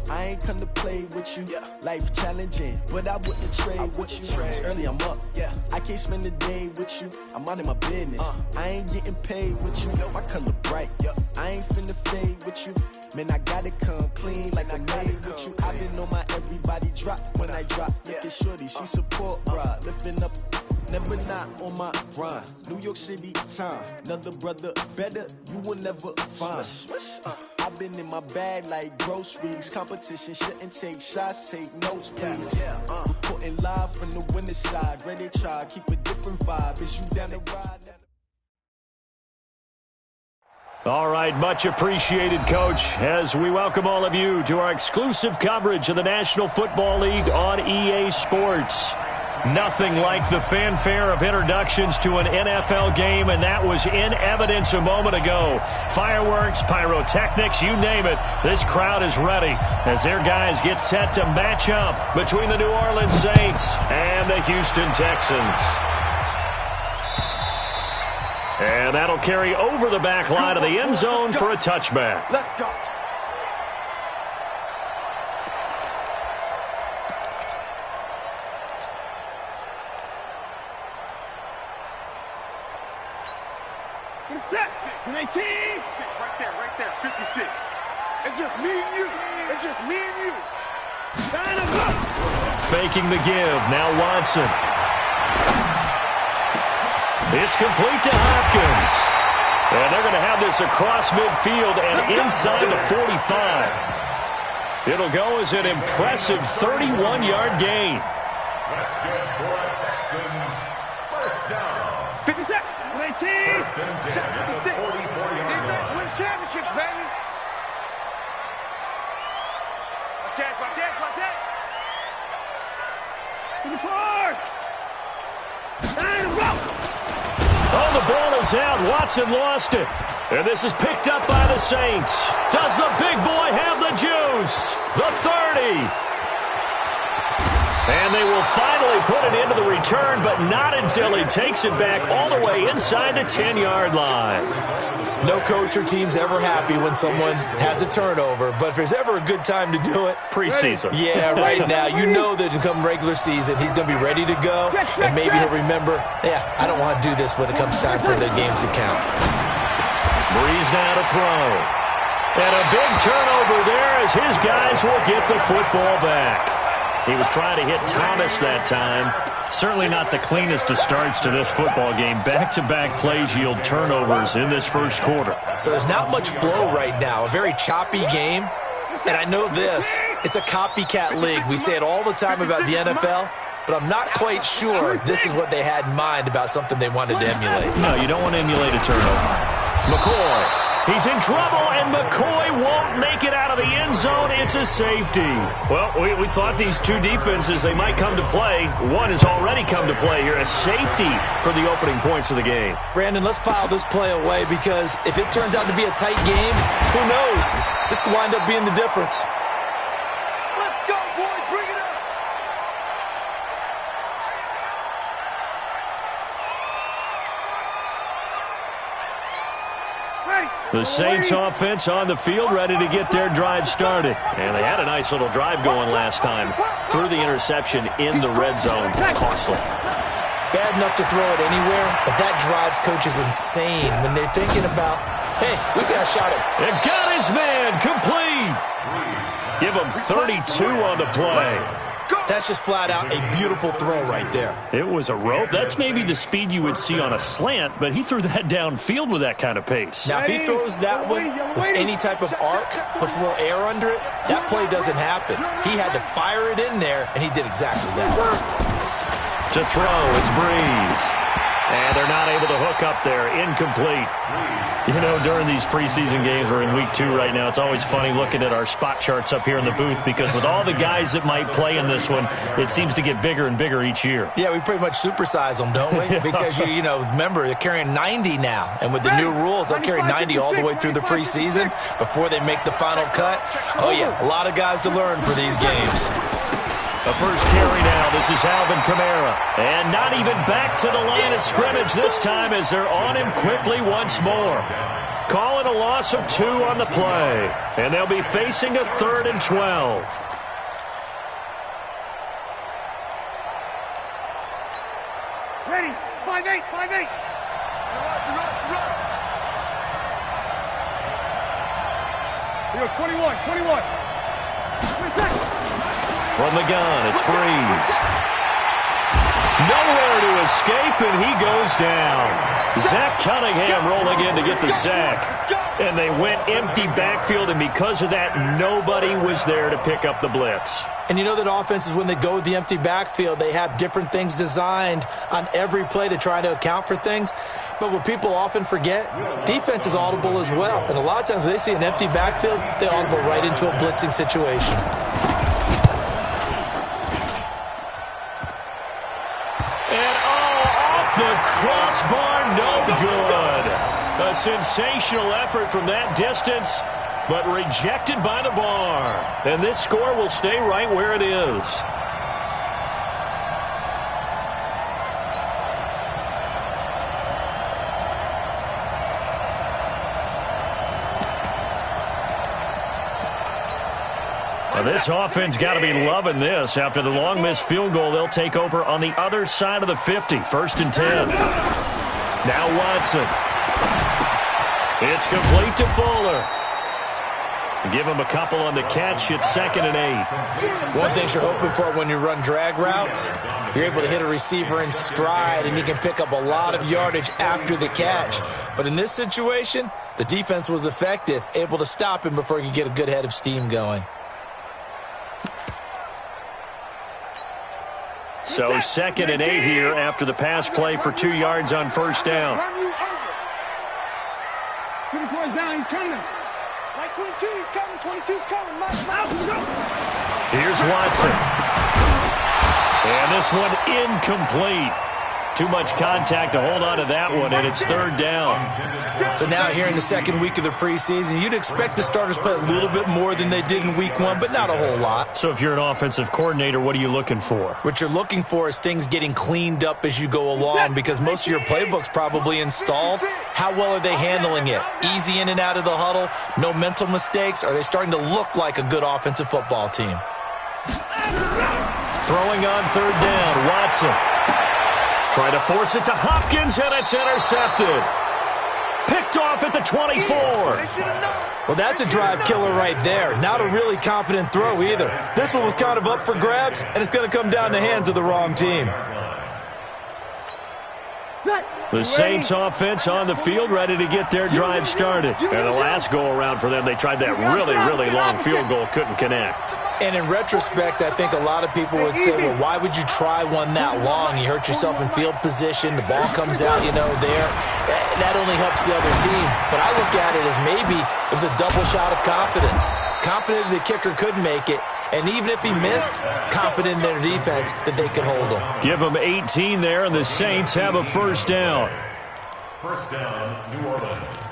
I ain't come to play with you. Life challenging, but I wouldn't trade with you. It's early, I'm up. I can't spend the day with you. I'm minding my business. I ain't getting paid with you. My color bright. I ain't finna fade with you. Man, I gotta come clean like I made with you. I've been on my everybody drop when I drop. Look at shorty, she support, bruh. Lifting up, never not on my grind. New York City time, another brother better, you will never find. I've been in my bag like groceries. Competition shouldn't take shots, take notes, please. Reporting live from the winner's side. Ready to try, keep a different vibe. Is you down the ride? All right, much appreciated, Coach, as we welcome all of you to our exclusive coverage of the National Football League on EA Sports. Nothing like the fanfare of introductions to an NFL game, and that was in evidence a moment ago. Fireworks, pyrotechnics, you name it. This crowd is ready as their guys get set to match up between the New Orleans Saints and the Houston Texans. And that'll carry over the back line of the end zone for a touchback. Let's go. Set. 6 and 18. 6 right there. 56. It's just me and you. It's just me and you. Line them up. Faking the give. Now Watson. It's complete to Hopkins. And they're going to have this across midfield and inside the 45. It'll go as an impressive 31-yard gain. That's good for the Texans. First down. 56. 19. First and 10 at the 44-yard Defense line. wins championships, baby. Watch that. In the park. Line them up. Oh, the ball is out. Watson lost it. And this is picked up by the Saints. Does the big boy have the juice? The 30. And they will finally put it into the return, but not until he takes it back all the way inside the 10-yard line. No coach or team's ever happy when someone has a turnover, but if there's ever a good time to do it, Preseason. Yeah, right now. You know that to come regular season, he's going to be ready to go, and maybe he'll remember, I don't want to do this when it comes time for the games to count. Breeze now to throw. And a big turnover there as his guys will get the football back. He was trying to hit Thomas that time. Certainly not the cleanest of starts to this football game. Back-to-back plays yield turnovers in this first quarter. So there's not much flow right now. A very choppy game. And I know this. It's a copycat league. We say it all the time about the NFL, but I'm not quite sure this is what they had in mind about something they wanted to emulate. No, you don't want to emulate a turnover. McCoy. He's in trouble, and McCoy won't make it out of the end zone. It's a safety. Well, we thought these two defenses, they might come to play. One has already come to play here. A safety for the opening points of the game. Brandon, let's file this play away because if it turns out to be a tight game, who knows? This could wind up being the difference. Let's go, boys. Bring it up. The Saints offense on the field ready to get their drive started. And they had a nice little drive going last time. Threw the interception in the red zone. Costly. Bad enough to throw it anywhere, but that drives coaches insane when they're thinking about, hey, we've got to shot it. And got his man complete. Give him 32 on the play. That's just flat out a beautiful throw right there. It was a rope. That's maybe the speed you would see on a slant, but he threw that downfield with that kind of pace. Now, if he throws that one with any type of arc, puts a little air under it, that play doesn't happen. He had to fire it in there, and he did exactly that. To throw, it's Breeze. And they're not able to hook up there. Incomplete. You know, during these preseason games, we're in week 2 right now, it's always funny looking at our spot charts up here in the booth because with all the guys that might play in this one, it seems to get bigger and bigger each year. Yeah, we pretty much supersize them, don't we? Because, you know, remember, they're carrying 90 now. And with the new rules, they'll carry 90 all the way through the preseason before they make the final cut. Oh, yeah, a lot of guys to learn for these games. The first carry now. This is Alvin Kamara. And not even back to the line of scrimmage this time as they're on him quickly once more. Call it a loss of 2 on the play. And they'll be facing a 3rd and 12. Ready? 5-8, 5-8. Here, 21, 21. From the gun, it's Breeze. Nowhere to escape, and he goes down. Zach Cunningham rolling in to get the sack. And they went empty backfield, and because of that, nobody was there to pick up the blitz. And you know that offenses, when they go with the empty backfield, they have different things designed on every play to try to account for things. But what people often forget, defense is audible as well. And a lot of times when they see an empty backfield, they audible right into a blitzing situation. The crossbar, no good. A sensational effort from that distance, but rejected by the bar. And this score will stay right where it is. Now this offense got to be loving this. After the long missed field goal, they'll take over on the other side of the 50, 1st and 10. Now Watson. It's complete to Fuller. Give him a couple on the catch. It's 2nd and 8. One thing you're hoping for when you run drag routes, you're able to hit a receiver in stride, and you can pick up a lot of yardage after the catch. But in this situation, the defense was effective, able to stop him before he could get a good head of steam going. So 2nd and 8 here after the pass play for 2 yards on 1st down. 2 points down, he's coming. Like 22, he's coming. 22's coming. Here's Watson. And this one incomplete. Too much contact to hold on to that one, and it's 3rd down. So now here in the 2nd week of the preseason, you'd expect the starters play a little bit more than they did in week 1, but not a whole lot. So if you're an offensive coordinator, what are you looking for? What you're looking for is things getting cleaned up as you go along, because most of your playbook's probably installed. How well are they handling it? Easy in and out of the huddle? No mental mistakes? Are they starting to look like a good offensive football team? Throwing on 3rd down, Watson. Trying to force it to Hopkins, and it's intercepted. Picked off at the 24. Well, that's a drive killer right there. Not a really confident throw either. This one was kind of up for grabs, and it's going to come down the hands of the wrong team. The Saints offense on the field, ready to get their drive started. And the last go-around for them, they tried that really long field goal, couldn't connect. And in retrospect, I think a lot of people would say, well, why would you try one that long? You hurt yourself in field position. The ball comes out, there. That only helps the other team. But I look at it as maybe it was a double shot of confidence. Confident the kicker could make it. And even if he missed, confident in their defense that they could hold him. Give them 18 there, and the Saints have a 1st down. 1st down, New Orleans.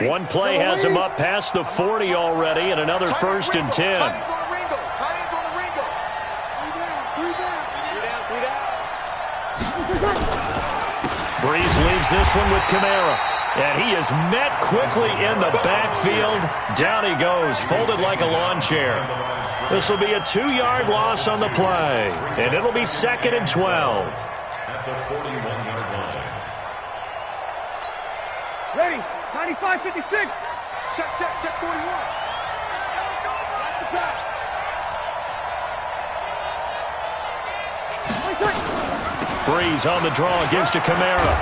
One play has him up past the 40 already, and another 1st and 10. Breeze leaves this one with Kamara. And he is met quickly in the backfield. Down he goes, folded like a lawn chair. This will be a 2-yard loss on the play. And it'll be 2nd and 12. At the 41-yard line. Ready, 95, 56. Check 41. That's the pass. Breeze on the draw, gives to Kamara.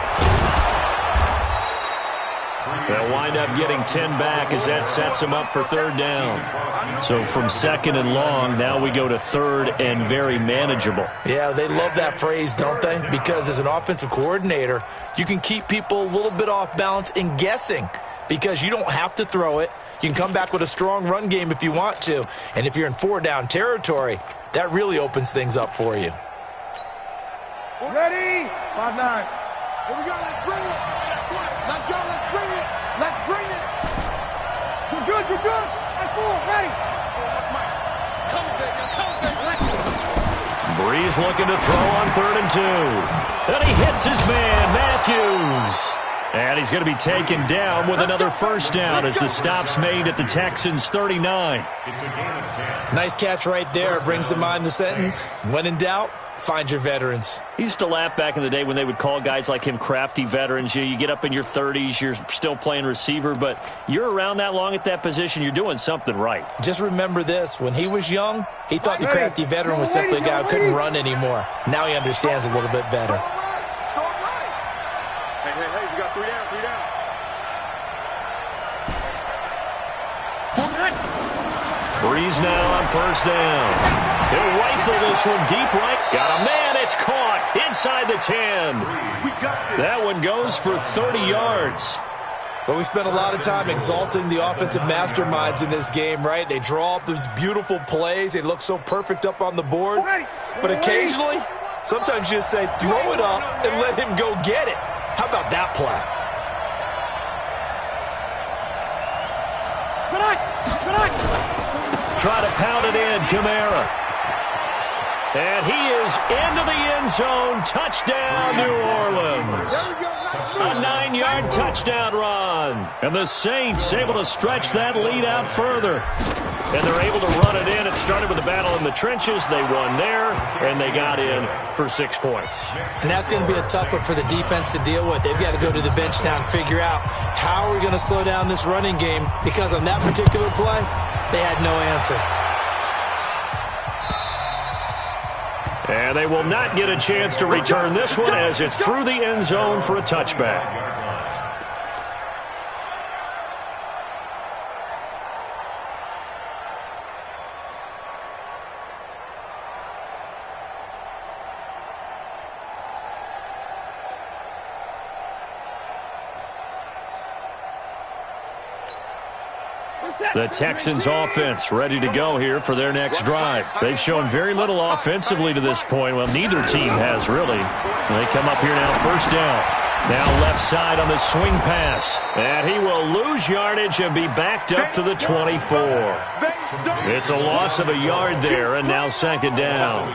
They'll wind up getting 10 back as that sets him up for 3rd down. So from 2nd and long, now we go to 3rd and very manageable. Yeah, they love that phrase, don't they? Because as an offensive coordinator, you can keep people a little bit off balance and guessing because you don't have to throw it. You can come back with a strong run game if you want to. And if you're in 4-down territory, that really opens things up for you. Ready? 5-9. Here we go. Let's bring it. Let's go. Let's bring it. Let's bring it. You're good. You're good. That's 4. Ready. Breeze looking to throw on 3rd and 2. And he hits his man, Matthews. And he's going to be taken down with another first down as the stop's made at the Texans' 39. It's a game of 10. Nice catch right there. Brings to mind the sentence, when in doubt, find your veterans. He used to laugh back in the day when they would call guys like him crafty veterans. You get up in your 30s, you're still playing receiver, but you're around that long at that position, you're doing something right. Just remember this. When he was young, he thought the crafty veteran was simply a guy who couldn't run anymore. Now he understands a little bit better. Hey, you got 3 down, 3 down. Breeze now on first down. He'll rifle this one deep right. Got a man. It's caught inside the 10. That one goes for 30 yards. But we spent a lot of time exalting the offensive masterminds in this game, right? They draw up these beautiful plays. They look so perfect up on the board. But occasionally, sometimes you just say, throw it up and let him go get it. How about that play? Try to pound it in, Kamara. And he is into the end zone. Touchdown, New Orleans. A 9-yard touchdown run. And the Saints able to stretch that lead out further. And they're able to run it in. It started with a battle in the trenches. They won there, and they got in for 6 points. And that's going to be a tough one for the defense to deal with. They've got to go to the bench now and figure out how are we going to slow down this running game, because on that particular play, they had no answer. And they will not get a chance to return this one as it's through the end zone for a touchback. The Texans offense ready to go here for their next drive. They've shown very little offensively to this point. Well, neither team has really. They come up here now, first down. Now left side on the swing pass. And he will lose yardage and be backed up to the 24. It's a loss of a yard there, and now second down.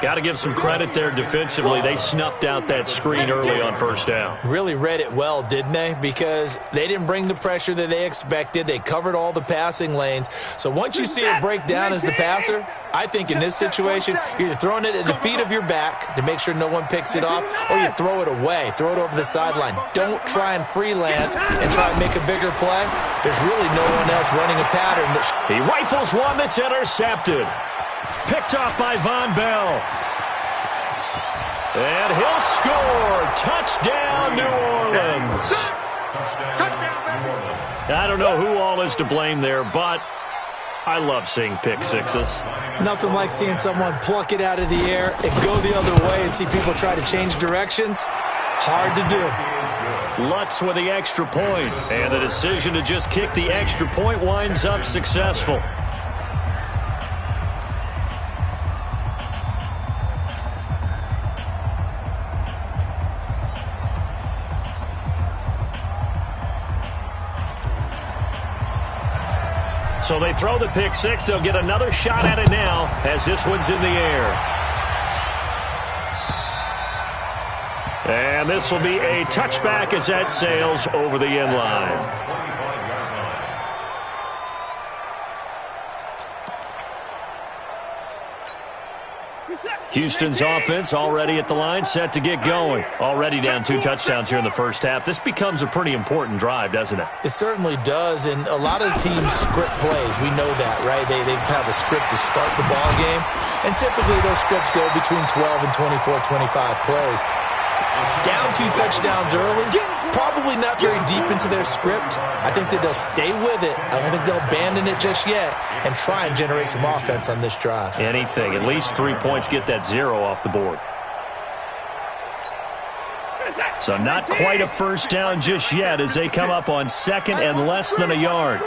Got to give some credit there defensively. They snuffed out that screen early on first down. Really read it well, didn't they? Because they didn't bring the pressure that they expected. They covered all the passing lanes. So once you see it break down as the passer, I think in this situation, you're either throwing it at the feet of your back to make sure no one picks it off, or you throw it away, throw it over the sideline. Don't try and freelance and try and make a bigger play. There's really no one else running a pattern. He rifles one that's intercepted. Picked off by Von Bell. And he'll score. Touchdown, New Orleans. I don't know who all is to blame there, but I love seeing pick sixes. Nothing like seeing someone pluck it out of the air and go the other way and see people try to change directions. Hard to do. Lutz with the extra point, and the decision to just kick the extra point winds up successful. So they throw the pick six. They'll get another shot at it now as this one's in the air. And this will be a touchback as that sails over the end line. Houston's offense already at the line, set to get going. Already down 2 touchdowns here in the first half. This becomes a pretty important drive, doesn't it? It certainly does, and a lot of teams script plays. We know that, right? They have a script to start the ball game, and typically those scripts go between 12 and 24, 25 plays. Down 2 touchdowns early, probably not very deep into their script. I think that they'll stay with it. I don't think they'll abandon it just yet and try and generate some offense on this drive. Anything. At least 3 points, get that 0 off the board. So not quite a first down just yet as they come up on second and less than a yard.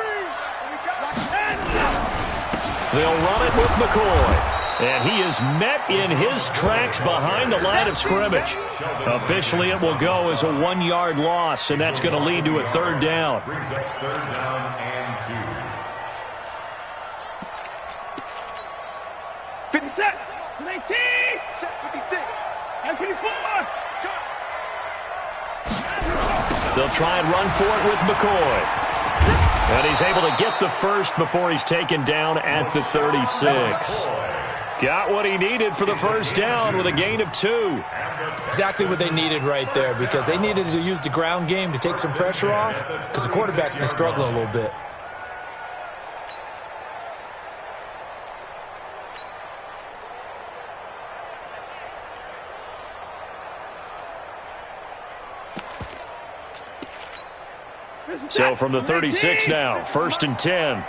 They'll run it with McCoy. And he is met in his tracks behind the line of scrimmage. Officially, it will go as a 1-yard loss, and that's going to lead to a third down. Brings up third down and 2. 57, 19. They'll try and run for it with McCoy. And he's able to get the first before he's taken down at the 36. Got what he needed for the first down with a gain of 2. Exactly what they needed right there, because they needed to use the ground game to take some pressure off, because the quarterback's been struggling a little bit. So from the 36 now, 1st and 10.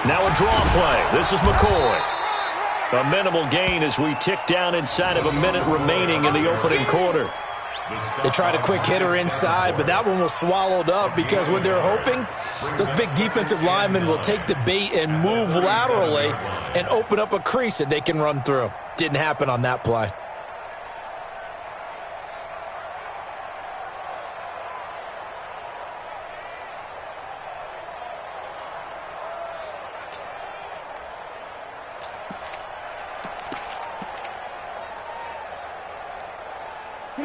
Now a draw play. This is McCoy. A minimal gain as we tick down inside of a minute remaining in the opening quarter. They tried a quick hitter inside, but that one was swallowed up because what they're hoping, those big defensive linemen will take the bait and move laterally and open up a crease that they can run through. Didn't happen on that play.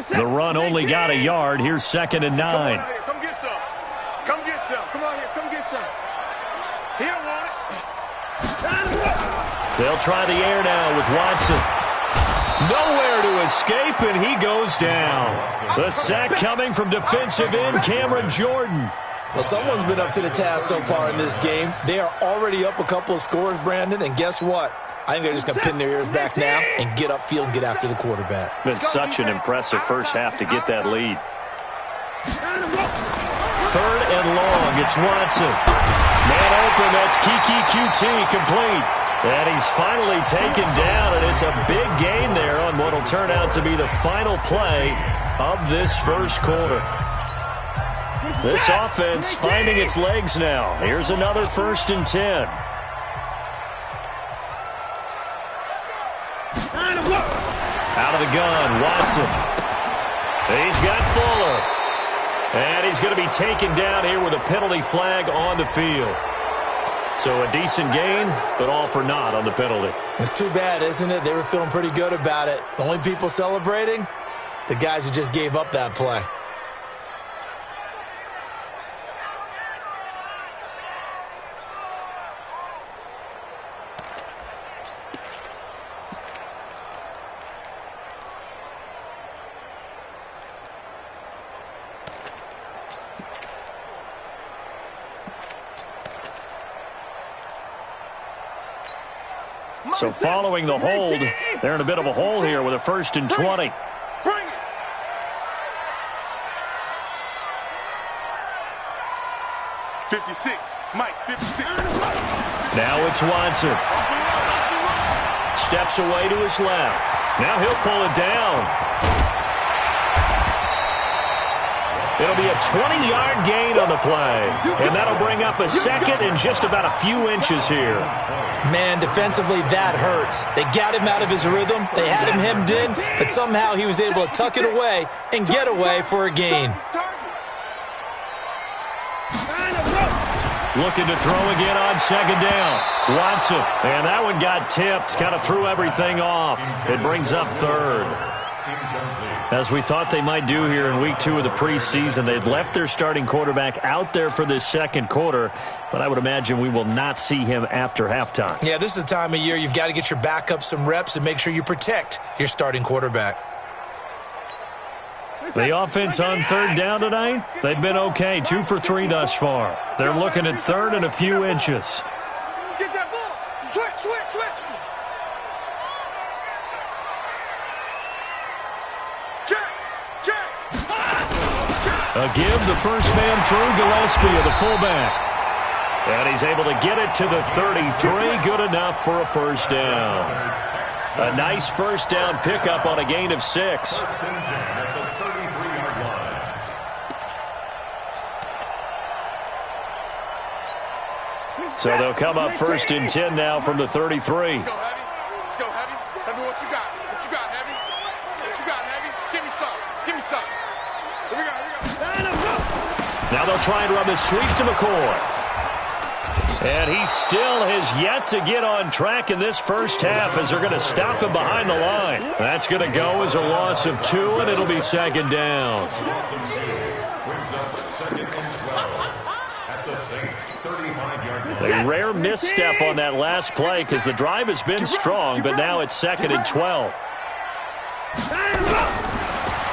The run only got a yard. Here's 2nd and 9. Come get some. Come get some. Come on here. Come get some. He don't want it. They'll try the air now with Watson. Nowhere to escape, and he goes down. The sack coming from defensive end Cameron Jordan. Well, someone's been up to the task so far in this game. They are already up a couple of scores, Brandon, and guess what? I think they're just going to pin their ears back now and get upfield and get after the quarterback. Been such an impressive first half to get that lead. 3rd and long. It's Watson. Man open. That's Kiki QT complete. And he's finally taken down, and it's a big gain there on what will turn out to be the final play of this first quarter. This offense finding its legs now. Here's another 1st and 10. Out of the gun, Watson. He's got Fuller. And he's going to be taken down here with a penalty flag on the field. So a decent gain, but all for naught on the penalty. It's too bad, isn't it? They were feeling pretty good about it. The only people celebrating, the guys who just gave up that play. So following the hold, they're in a bit of a hole here with a 1st and 20. Bring it. Mike, 56. Now it's Watson. Steps away to his left. Now he'll pull it down. It'll be a 20-yard gain on the play. And that'll bring up a 2nd and just about a few inches here. Man, defensively, that hurts. They got him out of his rhythm. They had him hemmed in, but somehow he was able to tuck it away and get away for a gain. Looking to throw again on 2nd down. Watson. And that one got tipped. Kind of threw everything off. It brings up 3rd. As we thought they might do here in week 2 of the preseason, they've left their starting quarterback out there for this 2nd quarter, but I would imagine we will not see him after halftime. Yeah, this is the time of year you've got to get your backup some reps and make sure you protect your starting quarterback. The offense on 3rd down tonight, they've been okay, 2 for 3 thus far. They're looking at 3rd and a few inches. Get that ball. Switch. A give, the first man through, Gillespie of the fullback. And he's able to get it to the 33. Good enough for a 1st down. A nice 1st down pickup on a gain of 6. So they'll come up 1st and 10 now from the 33. Let's go, Heavy. Heavy, what you got? Heavy? What you got, Heavy? Give me some. Here we go. Now they'll try and run the sweep to McCoy. And he still has yet to get on track in this first half as they're going to stop him behind the line. That's going to go as a loss of 2, and it'll be second down. A rare misstep on that last play because the drive has been strong, but now it's second and 12.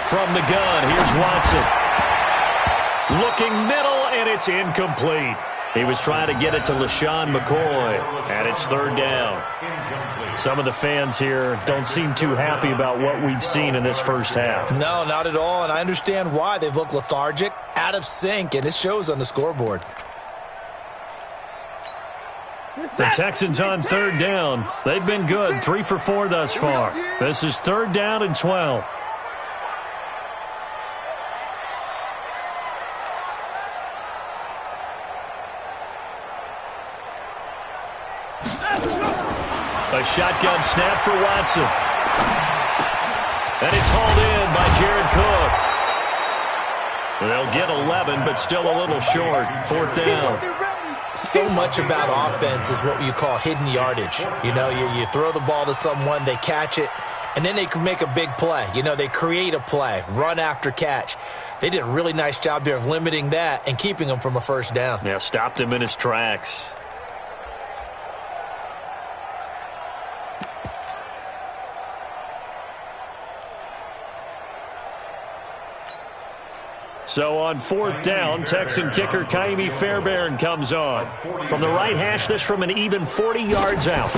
From the gun, here's Watson. Looking middle, and it's incomplete. He was trying to get it to LaShawn McCoy, and it's third down. Some of the fans here don't seem too happy about what we've seen in this first half. No, not at all, and I understand why. They've looked lethargic, out of sync, and it shows on the scoreboard. The Texans on third down. They've been good, 3 for 4 thus far. This is third down and 12. A shotgun snap for Watson. And it's hauled in by Jared Cook. They'll get 11, but still a little short. Fourth down. So much about offense is what you call hidden yardage. You know, you throw the ball to someone, they catch it, and then they can make a big play. You know, they create a play, run after catch. They did a really nice job there of limiting that and keeping him from a first down. Yeah, stopped him in his tracks. So on fourth down, Texan kicker Kaimi Fairbairn comes on. From the right hash, this from an even 40 yards out.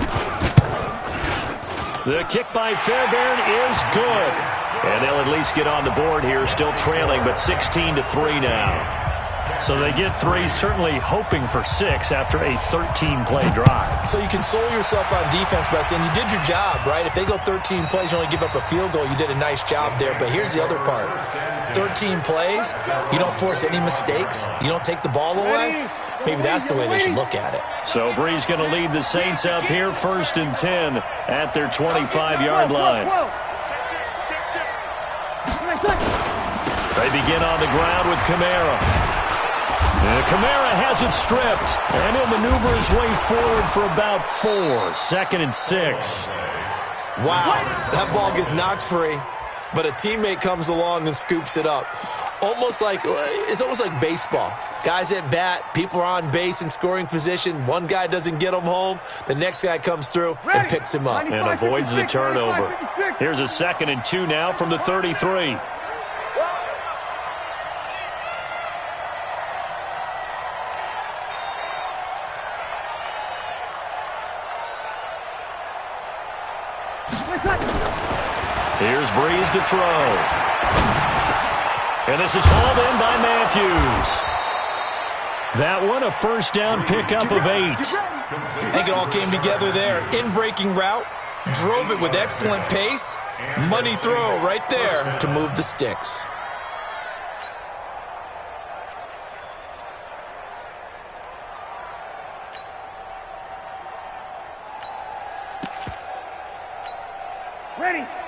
The kick by Fairbairn is good. And they'll at least get on the board here, still trailing, but 16-3 now. So they get 3, certainly hoping for 6 after a 13-play drive. So you console yourself on defense by saying you did your job, right? If they go 13 plays, you only give up a field goal, you did a nice job there. But here's the other part. 13 plays, you don't force any mistakes, you don't take the ball away. Maybe that's the way they should look at it. So Bree's going to lead the Saints up here, 1st and 10 at their 25-yard line. They begin on the ground with Kamara. Kamara has it stripped, and he'll maneuver his way forward for about 4. 2nd and 6. Wow, that ball gets knocked free, but a teammate comes along and scoops it up. It's almost like baseball. Guys at bat, people are on base in scoring position. One guy doesn't get him home. The next guy comes through and picks him up. And avoids the turnover. Here's a 2nd and 2 now from the 33. Here's Breeze to throw. And this is hauled in by Matthews. That one, a first down pickup of 8. I think it all came together there. In-breaking route, drove it with excellent pace. Money throw right there to move the sticks.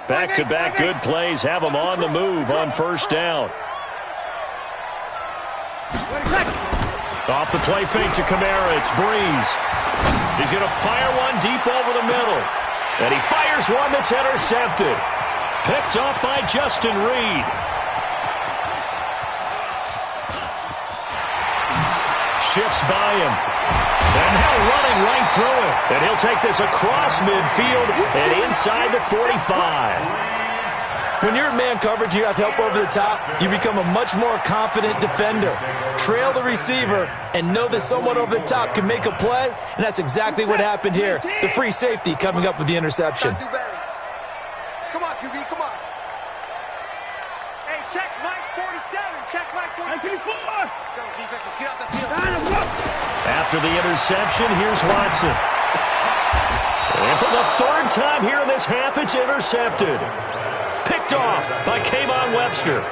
Back-to-back good plays have them on the move on first down. Off the play fake to Kamara, it's Breeze. He's going to fire one deep over the middle. And he fires one that's intercepted. Picked off by Justin Reed. Shifts by him. And now running right through it. And he'll take this across midfield and inside the 45. When you're in man coverage, you have help over the top, you become a much more confident defender. Trail the receiver and know that someone over the top can make a play, and that's exactly what happened here. The free safety coming up with the interception. Come on, QB, come on. Hey, check Mike 47. Check Mike 47. Let's go, defense. Let's get out the field. After the interception, here's Watson. And for the 3rd time here in this half, it's intercepted. Picked off by Kayvon Webster.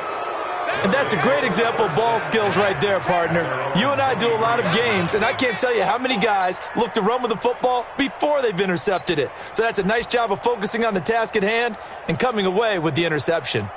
And that's a great example of ball skills right there, partner. You and I do a lot of games, and I can't tell you how many guys look to run with the football before they've intercepted it. So that's a nice job of focusing on the task at hand and coming away with the interception.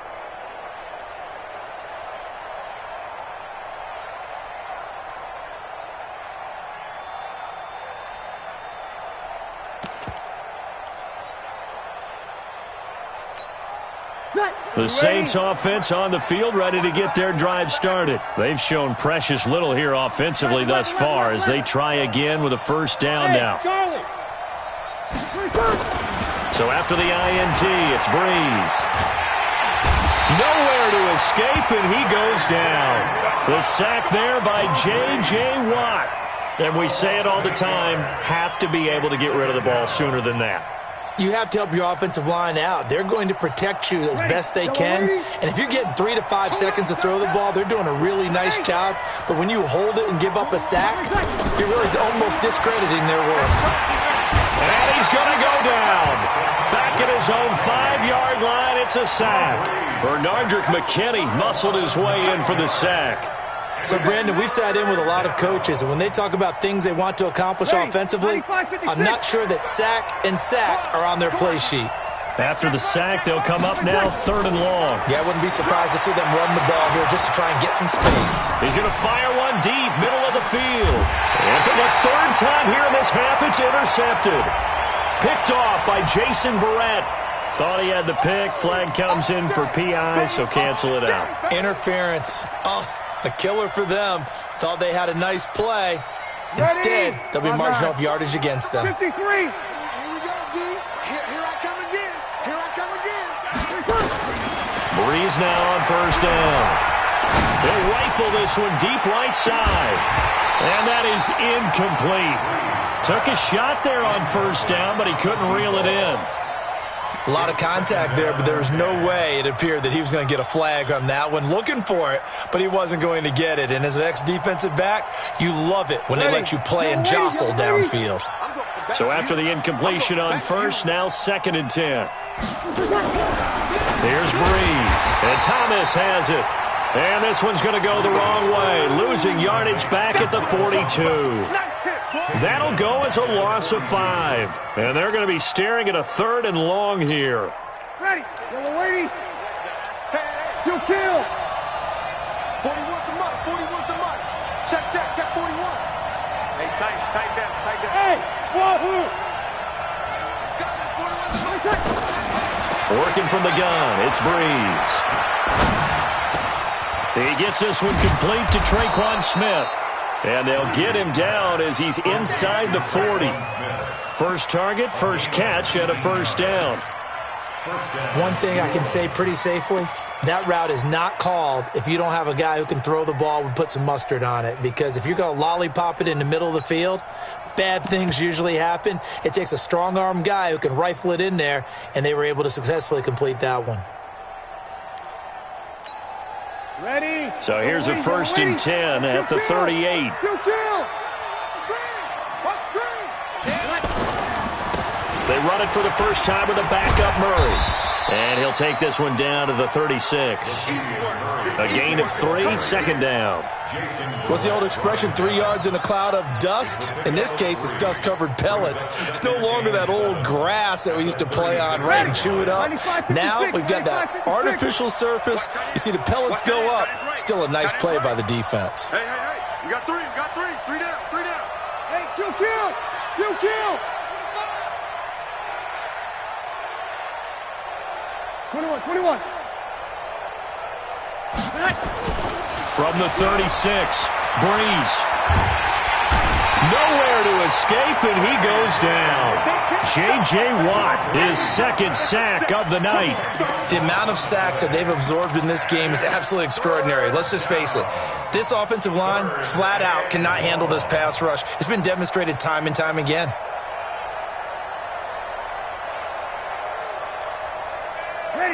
The Saints offense on the field, ready to get their drive started. They've shown precious little here offensively thus far as they try again with a first down now. So after the INT, it's Breeze. Nowhere to escape, and he goes down. The sack there by J.J. Watt. And we say it all the time, have to be able to get rid of the ball sooner than that. You have to help your offensive line out. They're going to protect you as best they can. And if you're getting 3 to 5 seconds to throw the ball, they're doing a really nice job. But when you hold it and give up a sack, you're really almost discrediting their work. And he's going to go down. Back at his own 5-yard line, it's a sack. Bernardrick McKinney muscled his way in for the sack. So, Brandon, we've sat in with a lot of coaches, and when they talk about things they want to accomplish offensively, I'm not sure that sack and sack are on their play sheet. After the sack, they'll come up now 3rd and long. Yeah, I wouldn't be surprised to see them run the ball here just to try and get some space. He's going to fire one deep, middle of the field. And for the 3rd time here in this half, it's intercepted. Picked off by Jason Verrett. Thought he had the pick. Flag comes in for PI, so cancel it out. Interference. Oh, a killer for them. Thought they had a nice play. Instead, they'll be marginal of yardage against them. 53. Here we go, D. Here I come again. Here I come again. Breeze now on first down. He'll rifle this one deep right side. And that is incomplete. Took a shot there on first down, but he couldn't reel it in. A lot of contact there, but there was no way it appeared that he was going to get a flag on that one. Looking for it, but he wasn't going to get it. And as an ex-defensive back, you love it when they let you play and jostle downfield. So after the incompletion on first, now 2nd and 10. Here's Breeze, and Thomas has it. And this one's going to go the wrong way, losing yardage back at the 42. That'll go as a loss of 5. And they're going to be staring at a 3rd and long here. Ready. Yellow lady. You kill. 41's the money. 41's the money. Check 41. Hey, tight down. Hey, wahoo. Let's go. 41's the money. Working from the gun, it's Breeze. He gets this one complete to Traquan Smith. And they'll get him down as he's inside the 40. First target, first catch, and a first down. One thing I can say pretty safely, that route is not called if you don't have a guy who can throw the ball and put some mustard on it. Because if you're going to lollipop it in the middle of the field, bad things usually happen. It takes a strong-arm guy who can rifle it in there, and they were able to successfully complete that one. Ready. So here's a 1st and 10 at the 38. They run it for the first time with a backup Murray. And he'll take this one down to the 36. A gain of 3, 2nd down. What's the old expression, 3 yards in a cloud of dust? In this case, it's dust-covered pellets. It's no longer that old grass that we used to play on, right, and chew it up. Now we've got that artificial surface. You see the pellets go up. Still a nice play by the defense. Hey. We got 3. 3 down. Hey, kill. 21. From the 36, Breeze. Nowhere to escape, and he goes down. J.J. Watt, his 2nd sack of the night. The amount of sacks that they've absorbed in this game is absolutely extraordinary. Let's just face it. This offensive line, flat out, cannot handle this pass rush. It's been demonstrated time and time again.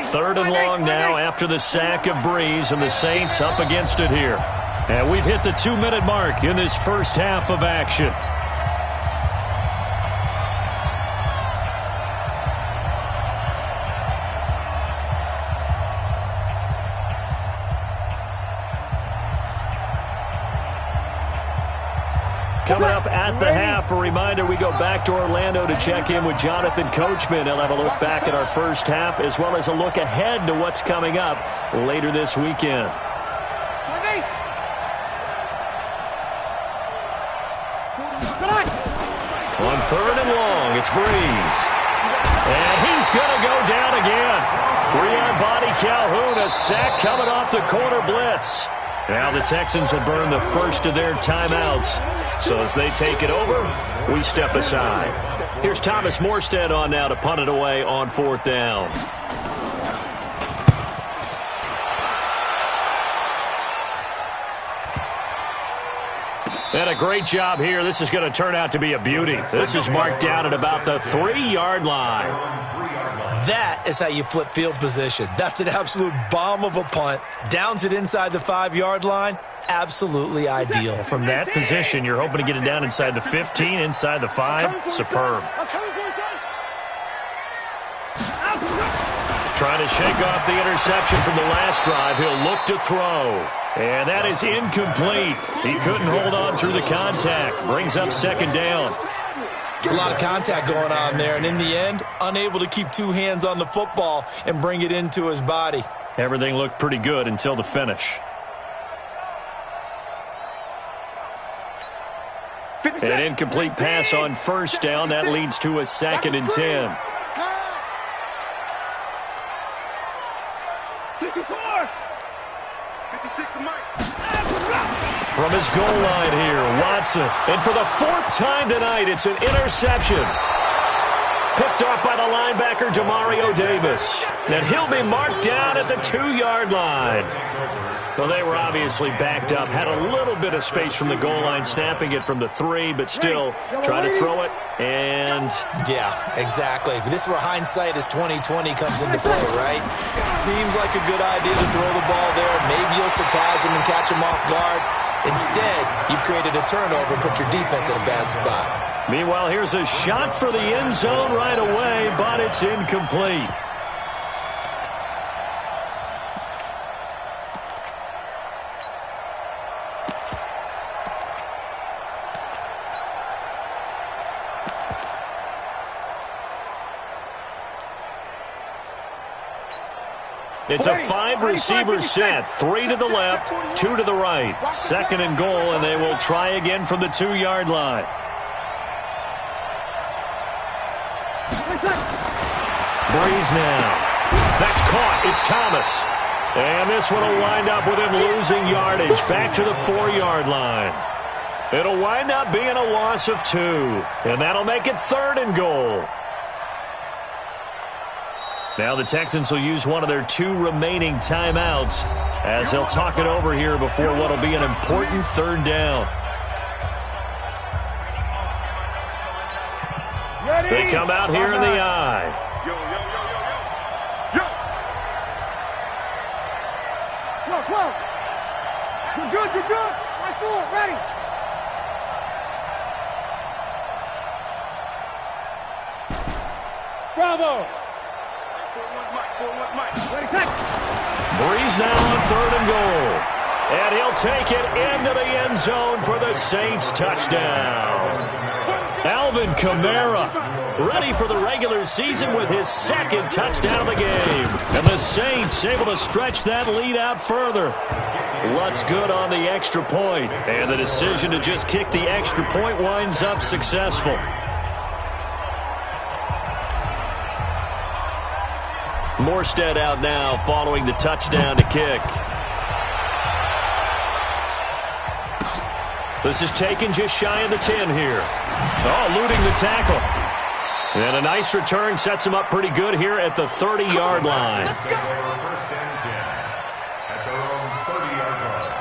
Third and long now after the sack of Breeze, and the Saints up against it here. And we've hit the 2-minute mark in this first half of action. Coming up at the half, a reminder, we go back to Orlando to check in with Jonathan Coachman. He'll have a look back at our first half as well as a look ahead to what's coming up later this weekend. On 3rd and long, it's Breeze. And he's going to go down again. On Body Calhoun, a sack coming off the corner blitz. Now the Texans will burn the first of their timeouts. So as they take it over, we step aside. Here's Thomas Morstead on now to punt it away on 4th down. And a great job here. This is going to turn out to be a beauty. This is marked down at about the 3-yard line. That is how you flip field position. That's an absolute bomb of a punt. Downs it inside the 5-yard line. Absolutely ideal. From that position, you're hoping to get it down inside the 15, inside the 5. Superb. Trying to shake off the interception from the last drive. He'll look to throw. And that is incomplete. He couldn't hold on through the contact. Brings up 2nd down. There's a lot of contact going on there, and in the end, unable to keep 2 hands on the football and bring it into his body. Everything looked pretty good until the finish. An incomplete pass on 1st down. That leads to a 2nd and 10. 54. 56 to Mike. From his goal line here, Watson. And for the 4th time tonight, it's an interception. Picked off by the linebacker, Demario Davis. And he'll be marked down at the 2-yard line. Well, they were obviously backed up. Had a little bit of space from the goal line, snapping it from the 3, but still trying to throw it. And yeah, exactly. This is where hindsight is 20/20 comes into play, right? Seems like a good idea to throw the ball there. Maybe you'll surprise him and catch him off guard. Instead, you've created a turnover and put your defense in a bad spot. Meanwhile, here's a shot for the end zone right away, but it's incomplete. It's a 5-receiver set. 3 to the left, 2 to the right. 2nd and goal, and they will try again from the 2-yard line. Breeze now. That's caught. It's Thomas. And this one will wind up with him losing yardage. Back to the 4-yard line. It'll wind up being a loss of 2. And that'll make it 3rd and goal. Now the Texans will use one of their 2 remaining timeouts as they'll talk it over here before what will be an important 3rd down. They come out here in the eye. Yo. Come on. You're good. Right forward, ready. Bravo. Breeze now on 3rd and goal. And he'll take it into the end zone for the Saints touchdown. Alvin Kamara ready for the regular season with his 2nd touchdown of the game. And the Saints able to stretch that lead out further. Lutt's good on the extra point. And the decision to just kick the extra point winds up successful. Morstead out now following the touchdown to kick. This is taken just shy of the 10 here. Oh, eluding the tackle. And a nice return sets him up pretty good here at the 30-yard line. First and 10 at their own 30-yard line.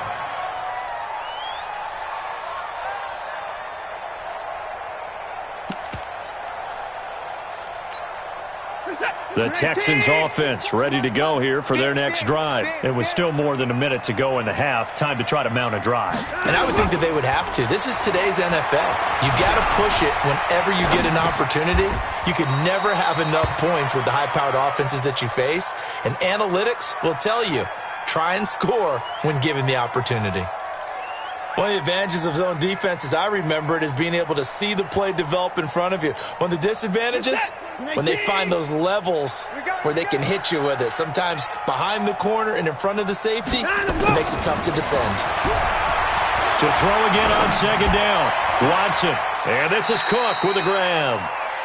The Texans offense ready to go here for their next drive. It was still more than a minute to go in the half. Time to try to mount a drive. And I would think that they would have to. This is today's NFL. You got to push it whenever you get an opportunity. You can never have enough points with the high-powered offenses that you face. And analytics will tell you, try and score when given the opportunity. One of the advantages of zone defense, as I remember it, is being able to see the play develop in front of you. One of the disadvantages, when they find those levels where they can hit you with it. Sometimes behind the corner and in front of the safety, it makes it tough to defend. To throw again on 2nd down, Watson. And this is Cook with a grab.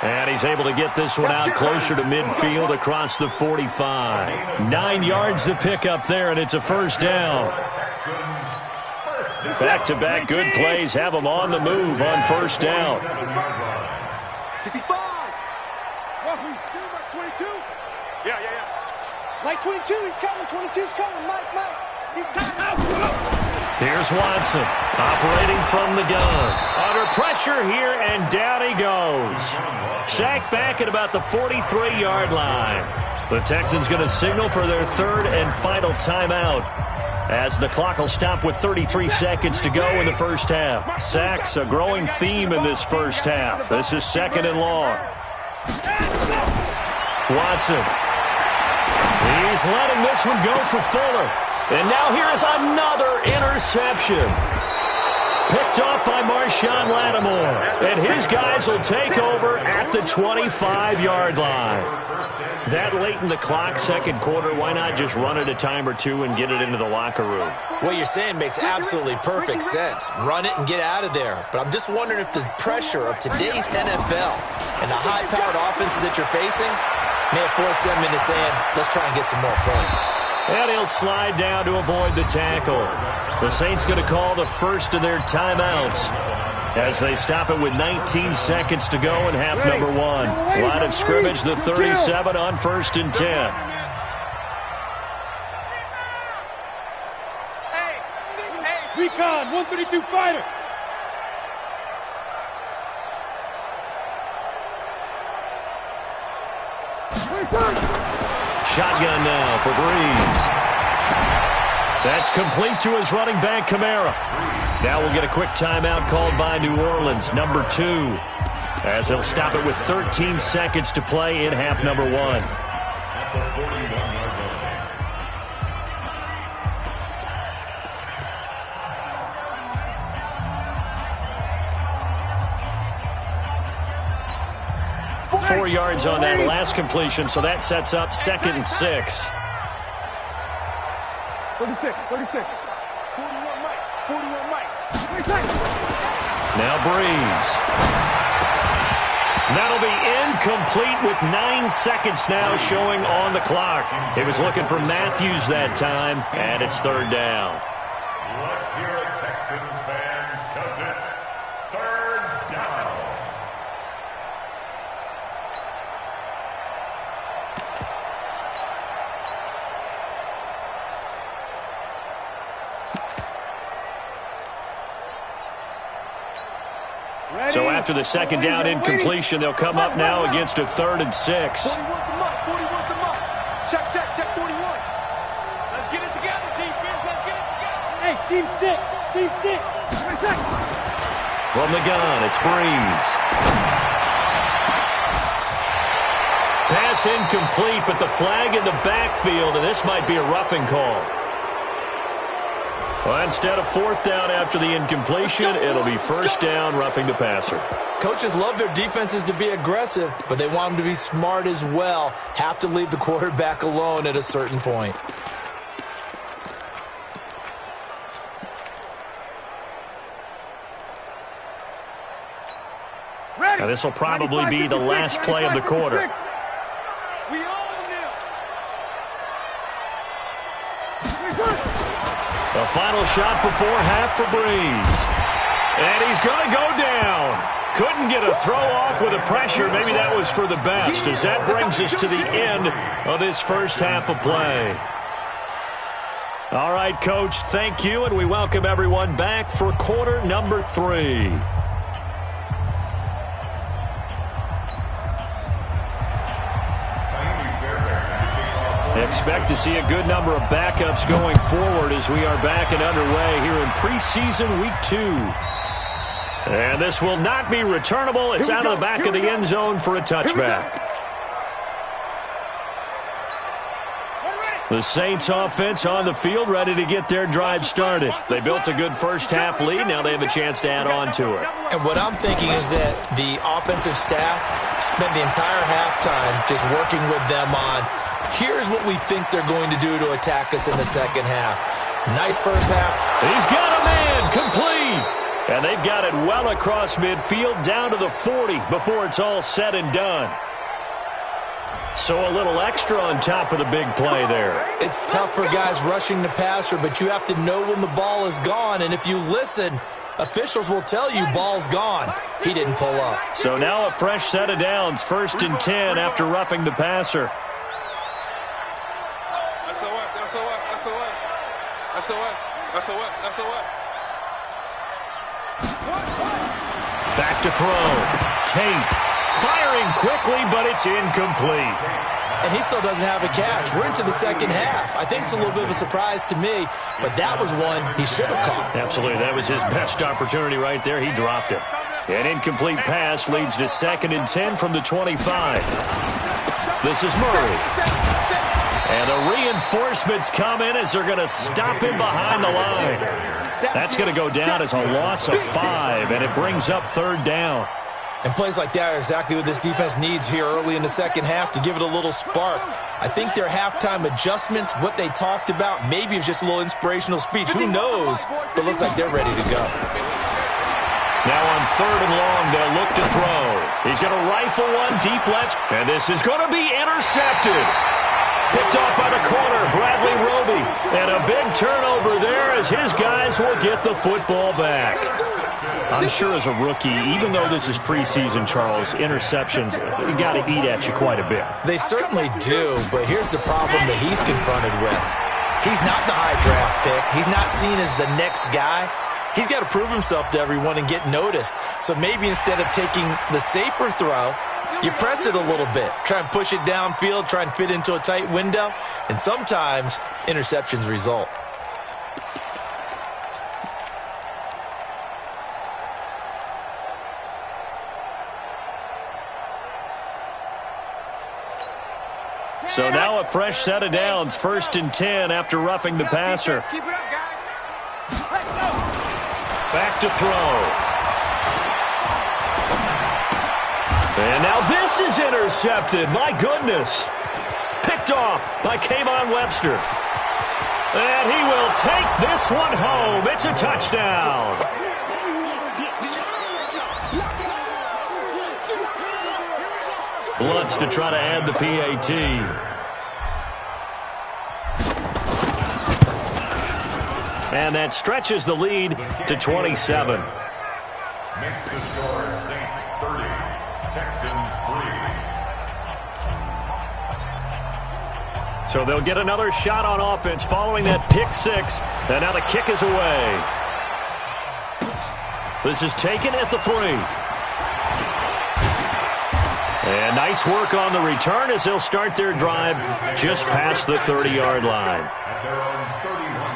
And he's able to get this one out closer to midfield across the 45. 9 yards to pick up there, and it's a first down. Back-to-back good plays have them on the move on first down. 65. Roughly 22. Yeah. Like 22, he's coming. 22's coming. Mike. He's tied out. Here's Watson, operating from the gun. Under pressure here, and down he goes. Sacked back at about the 43-yard line. The Texans going to signal for their third and final timeout, as the clock will stop with 33 seconds to go in the first half. Sacks, a growing theme in this first half. This is second and long. Watson. He's letting this one go for Fuller. And now here's another interception. Picked off by Marshawn Lattimore. And his guys will take over at the 25-yard line. That late in the clock, second quarter, why not just run it a time or two and get it into the locker room? What you're saying makes absolutely perfect sense. Run it and get out of there. But I'm just wondering if the pressure of today's NFL and the high-powered offenses that you're facing may have forced them into saying, let's try and get some more points. And he'll slide down to avoid the tackle. The Saints going to call the first of their timeouts as they stop it with 19 seconds to go in half number one. Line of scrimmage, the 37 on 1st and 10. Recon, 132 fighter. Shotgun now for Breeze. That's complete to his running back, Kamara. Now we'll get a quick timeout called by New Orleans, number 2, as they'll stop it with 13 seconds to play in half number one. Four yards on that last completion, so that sets up 2nd and 6. 36. 41 Mike. Now Breeze. That'll be incomplete with 9 seconds now showing on the clock. He was looking for Matthews that time, and it's 3rd down. Let's hear it, Texans fans, because it's 3rd down. So after the 2nd down incompletion, they'll come up now against a 3rd and 6. 41 the month. Check 41. Let's get it together, defense. Let's get it together. Hey, team 6. From the gun, it's Breeze. Pass incomplete, but the flag in the backfield, and this might be a roughing call. Well, instead of 4th down after the incompletion, it'll be 1st down, roughing the passer. Coaches love their defenses to be aggressive, but they want them to be smart as well. Have to leave the quarterback alone at a certain point. Now, this will probably be the last play of the quarter. The final shot before half for Breeze. And he's going to go down. Couldn't get a throw off with the pressure. Maybe that was for the best, as that brings us to the end of this first half of play. All right, Coach, thank you, and we welcome everyone back for quarter number 3. Expect to see a good number of backups going forward as we are back and underway here in preseason week 2. And this will not be returnable. It's out of the back of the end zone for a touchback. The Saints offense on the field, ready to get their drive started. They built a good first half lead. Now they have a chance to add on to it. And what I'm thinking is that the offensive staff spent the entire halftime just working with them on, here's what we think they're going to do to attack us in the second half. Nice first half. He's got a man, complete. And they've got it well across midfield down to the 40 before it's all said and done. So a little extra on top of the big play there. It's tough for guys rushing the passer, but you have to know when the ball is gone. And if you listen, officials will tell you ball's gone. He didn't pull up. So now a fresh set of downs, 1st and 10 after roughing the passer. Back to throw. Tate firing quickly, but it's incomplete. And he still doesn't have a catch. We're into the second half. I think it's a little bit of a surprise to me, but that was one he should have caught. Absolutely. That was his best opportunity right there. He dropped it. An incomplete pass leads to 2nd and 10 from the 25. This is Murray. And the reinforcements come in as they're going to stop him behind the line. That's going to go down as a loss of 5, and it brings up 3rd down. And plays like that are exactly what this defense needs here early in the second half to give it a little spark. I think their halftime adjustments, what they talked about, maybe it was just a little inspirational speech. Who knows? But it looks like they're ready to go. Now on 3rd and long, they'll look to throw. He's going to rifle one deep left, and this is going to be intercepted. Picked off by the corner, Bradley Roby. And a big turnover there as his guys will get the football back. I'm sure as a rookie, even though this is preseason, Charles, interceptions, you got to eat at you quite a bit. They certainly do, but here's the problem that he's confronted with. He's not the high draft pick. He's not seen as the next guy. He's got to prove himself to everyone and get noticed. So maybe instead of taking the safer throw, you press it a little bit. Try and push it downfield, try and fit into a tight window, and sometimes interceptions result. So now a fresh set of downs, 1st and 10 after roughing the passer. Keep it up, guys. Let's go. Back to throw. And now this is intercepted. My goodness. Picked off by Kayvon Webster. And he will take this one home. It's a touchdown. Bluntz to try to add the PAT. And that stretches the lead to 27. Makes the score Saints 30, Texans 3. So they'll get another shot on offense following that pick 6. And now the kick is away. This is taken at the 3. And nice work on the return as they'll start their drive just past the 30-yard line. At their own 31-yard line.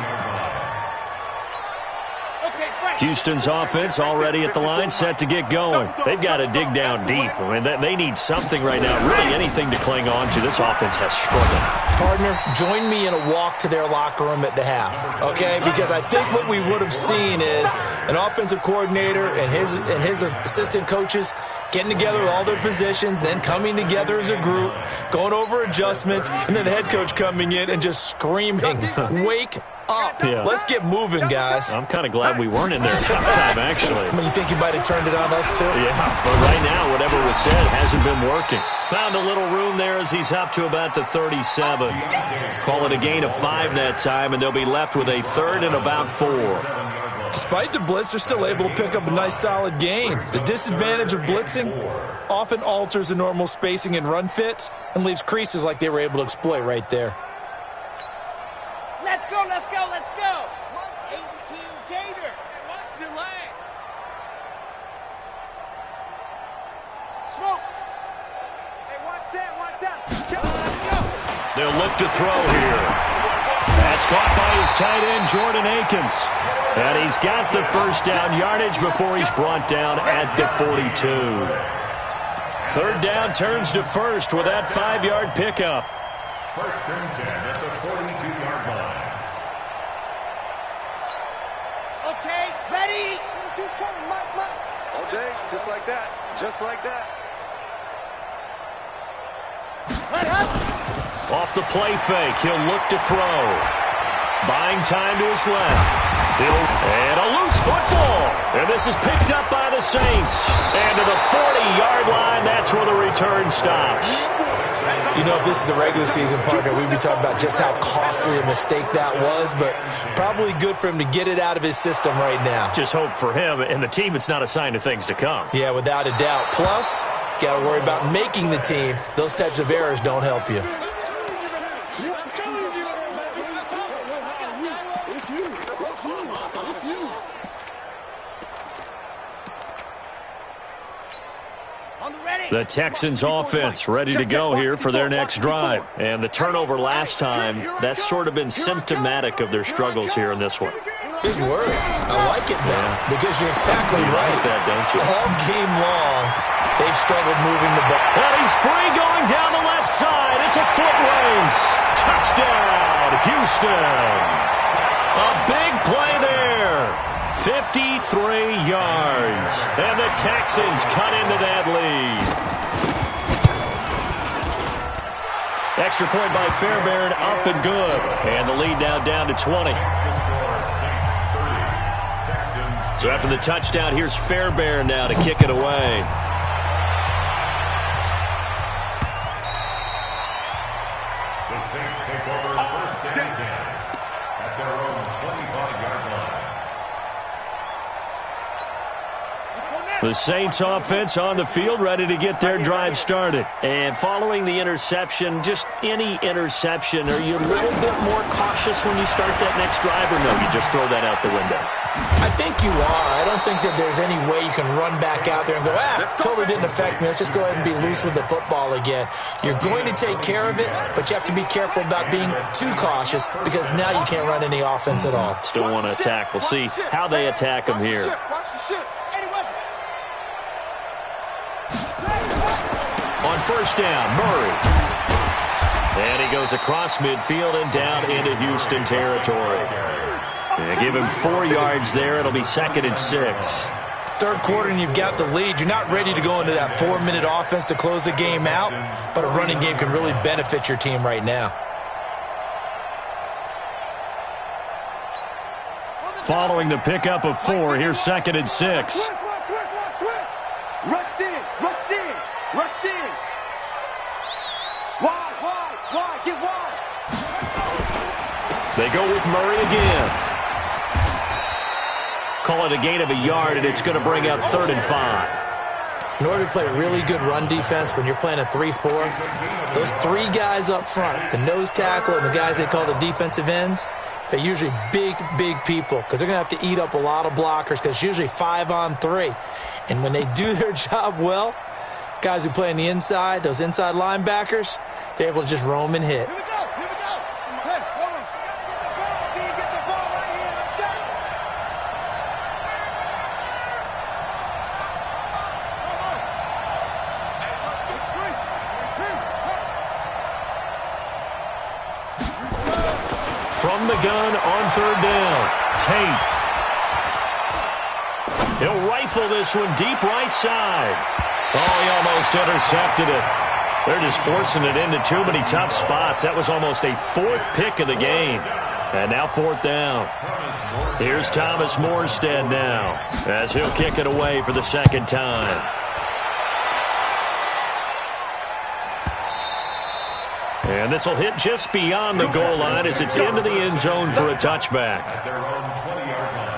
Houston's offense already at the line, set to get going. They've got to dig down deep. I mean, they need something right now, really anything to cling on to. This offense has struggled. Partner, join me in a walk to their locker room at the half, okay? Because I think what we would have seen is an offensive coordinator and his assistant coaches getting together with all their positions, then coming together as a group, going over adjustments, and then the head coach coming in and just screaming, wake up. Yeah. Let's get moving, guys. I'm kind of glad we weren't in there at halftime, actually. I mean, you think you might have turned it on us, too? Yeah, but right now, whatever was said hasn't been working. Found a little room there as he's up to about the 37. Call it a gain of 5 that time, and they'll be left with a 3rd and about 4. Despite the blitz, they're still able to pick up a nice, solid gain. The disadvantage of blitzing often alters the normal spacing and run fits and leaves creases like they were able to exploit right there. Let's go, let's go, let's go. 182 Gator. Watch the lane. Smoke. Hey, watch that. Let's go. They'll look to throw here. That's caught by his tight end, Jordan Akins. And he's got the first down yardage before he's brought down at the 42. 3rd down turns to 1st with that 5-yard pickup. 1st and 10 at the 42-yard line. Okay, ready. 22's coming, Mike. All day, just like that. Just like that. Let up. Off the play fake, he'll look to throw. Buying time to his left. And a loose football. And this is picked up by the Saints. And to the 40-yard line, that's where the return stops. You know, if this is the regular season, partner, we'd be talking about just how costly a mistake that was, but probably good for him to get it out of his system right now. Just hope for him and the team it's not a sign of things to come. Yeah, without a doubt. Plus, got to worry about making the team. Those types of errors don't help you. The Texans offense ready to go here for their next drive. And the turnover last time, that's sort of been symptomatic of their struggles here in this one. Big word. I like it now because you're exactly right. Like that, don't you? All game long, they've struggled moving the ball. Well, he's free going down the left side. It's a foot race. Touchdown, Houston. A big play there. 53 yards. And the Texans cut into that lead. Extra point by Fairbairn, up and good. And the lead now down to 20. So after the touchdown, here's Fairbairn now to kick it away. The Saints take over first and 10 at their own 25-yard line. The Saints offense on the field ready to get their drive started. And following the interception, just any interception, are you a little bit more cautious when you start that next drive, or no, you just throw that out the window? I think you are. I don't think that there's any way you can run back out there and go, totally didn't affect me. Let's just go ahead and be loose with the football again. You're going to take care of it, but you have to be careful about being too cautious because now you can't run any offense at all. Still want to attack. We'll see how they attack them here. On first down, Murray. And he goes across midfield and down into Houston territory. And give him 4 yards there. It'll be 2nd and 6. Third quarter and you've got the lead. You're not ready to go into that 4-minute offense to close the game out, but a running game can really benefit your team right now. Following the pickup of 4, here's 2nd and 6. Rush in, rush in, rush in. Wide, get wide. They go with Murray again. Call it a gain of a yard, and it's going to bring up 3rd and 5. In order to play really good run defense when you're playing a 3-4, those 3 guys up front, the nose tackle and the guys they call the defensive ends, they're usually big people because they're going to have to eat up a lot of blockers because it's usually 5-on-3. And when they do their job well, guys who play on the inside, those inside linebackers, they're able to just roam and hit. Here we go. Hey, hold on. Get the ball right here. Let's go. From the gun on 3rd down, Tate. He'll rifle this one deep right side. Oh, he almost intercepted it. They're just forcing it into too many tough spots. That was almost a 4th pick of the game. And now 4th down. Here's Thomas Morstead now as he'll kick it away for the 2nd time. And this will hit just beyond the goal line as it's into the end zone for a touchback. At their own 20-yard line.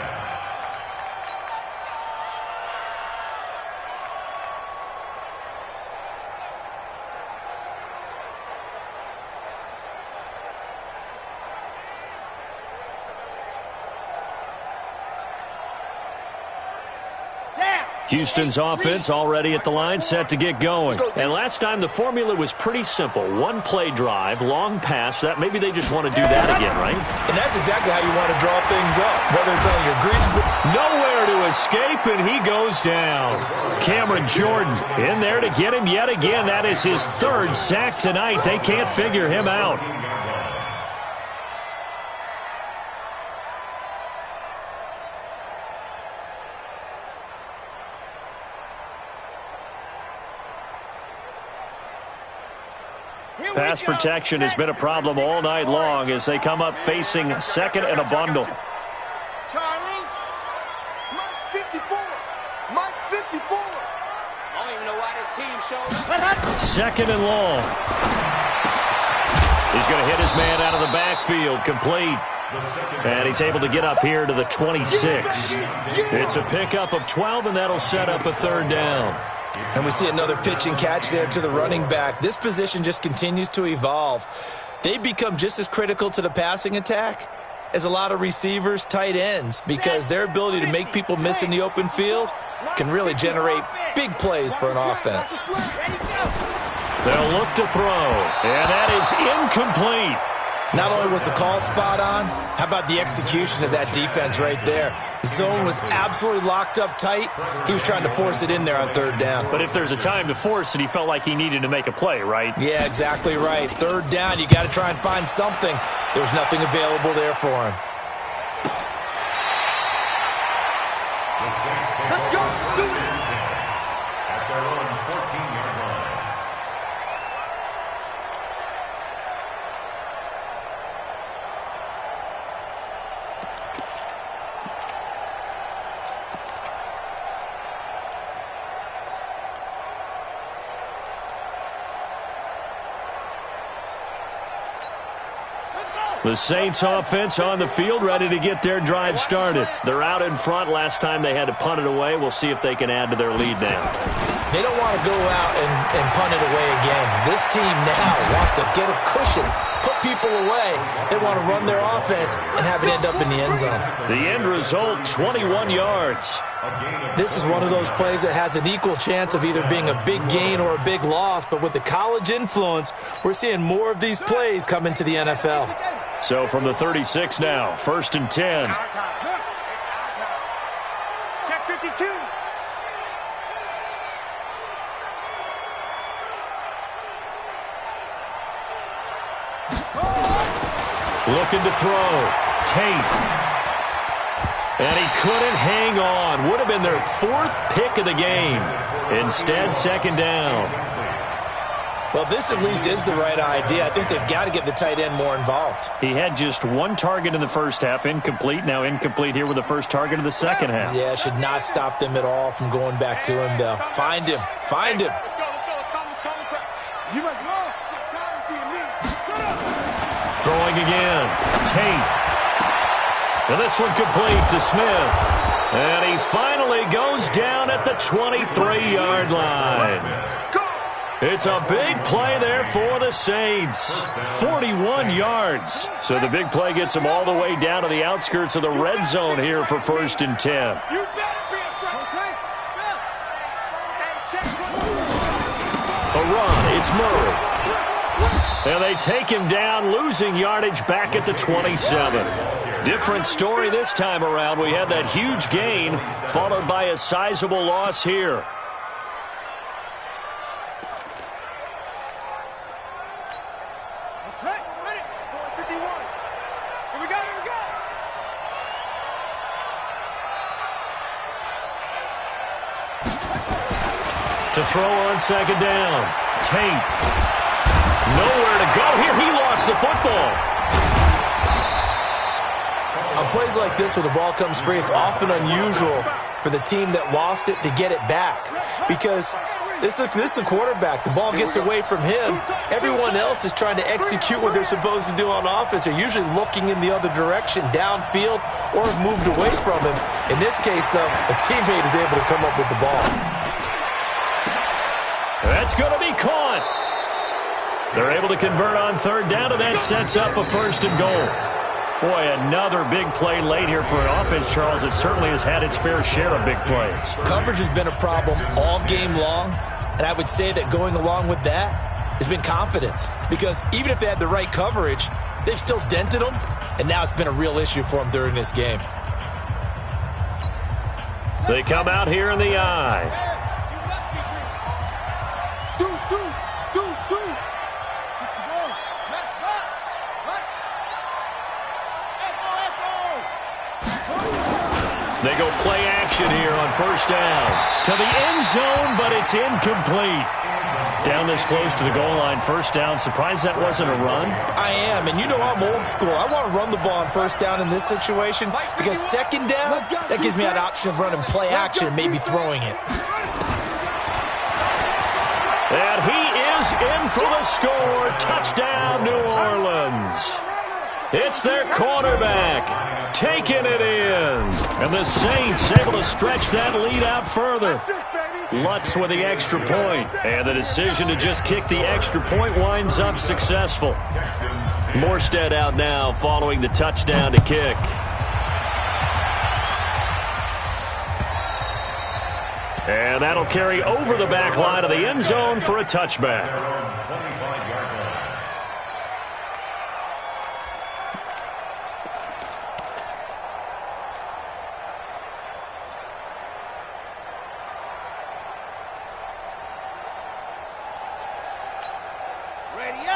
Houston's offense already at the line, set to get going. And last time the formula was pretty simple. 1-play drive, long pass. That maybe they just want to do that again, right? And that's exactly how you want to draw things up, whether it's on your grease. Nowhere to escape, and he goes down. Cameron Jordan in there to get him yet again. That is his 3rd sack tonight. They can't figure him out. Pass protection has been a problem all night long as they come up facing 2nd and a bundle. Charlie. Second and long. He's going to hit his man out of the backfield, complete. And he's able to get up here to the 26. It's a pickup of 12, and that'll set up a third down. And we see another pitch and catch there to the running back. This position just continues to evolve. They become just as critical to the passing attack as a lot of receivers, tight ends, because their ability to make people miss in the open field can really generate big plays for an offense. They'll look to throw, and that is incomplete. Not only was the call spot on, how about the execution of that defense right there? The zone was absolutely locked up tight. He was trying to force it in there on third down. But if there's a time to force it, he felt like he needed to make a play, right? Yeah, exactly right. Third down, you got to try and find something. There was nothing available there for him. Let's go. Do it. At their own 14-yard line. The Saints offense on the field, ready to get their drive started. They're out in front. Last time they had to punt it away. We'll see if they can add to their lead now. They don't want to go out and punt it away again. This team now wants to get a cushion, put people away. They want to run their offense and have it end up in the end zone. The end result, 21 yards. This is one of those plays that has an equal chance of either being a big gain or a big loss, but with the college influence, we're seeing more of these plays come into the NFL. So from the 36 now, 1st and 10. Check 52. Looking to throw. Tate. And he couldn't hang on. Would have been their 4th pick of the game. Instead, 2nd down. Well, this at least is the right idea. I think they've got to get the tight end more involved. He had just 1 target in the first half, incomplete. Now incomplete here with the first target of the second half. Yeah, should not stop them at all from going back to him, though. Find him. Find him. You must know. Throwing again. Tate. And this one complete to Smith. And he finally goes down at the 23-yard line. It's a big play there for the Saints. 41 yards. So the big play gets them all the way down to the outskirts of the red zone here for 1st and 10. A run. It's Murray. And they take him down, losing yardage back at the 27. Different story this time around. We had that huge gain, followed by a sizable loss here. Okay, ready. 451. Here we go, here we go. To throw on 2nd down. Tate. Nowhere to go here. He lost the football. On plays like this where the ball comes free, it's often unusual for the team that lost it to get it back. Because this is a quarterback. The ball gets away from him. Everyone else is trying to execute what they're supposed to do on offense. They're usually looking in the other direction, downfield, or have moved away from him. In this case, though, a teammate is able to come up with the ball. That's going to be caught. They're able to convert on 3rd down, and that sets up a 1st and goal. Boy, another big play late here for an offense, Charles. It certainly has had its fair share of big plays. Coverage has been a problem all game long, and I would say that going along with that has been confidence. Because even if they had the right coverage, they've still dented them, and now it's been a real issue for them during this game. They come out here in the eye. They go play action here on 1st down. To the end zone, but it's incomplete. Down this close to the goal line, 1st down. Surprised that wasn't a run? I am, and you know I'm old school. I want to run the ball on 1st down in this situation because 2nd down, that gives me an option of running play action and maybe throwing it. in for the score. Touchdown, New Orleans. It's their quarterback taking it in. And the Saints able to stretch that lead out further. Lutz with the extra point. And the decision to just kick the extra point winds up successful. Morstead out now following the touchdown to kick. And that'll carry over the back line of the end zone for a touchback.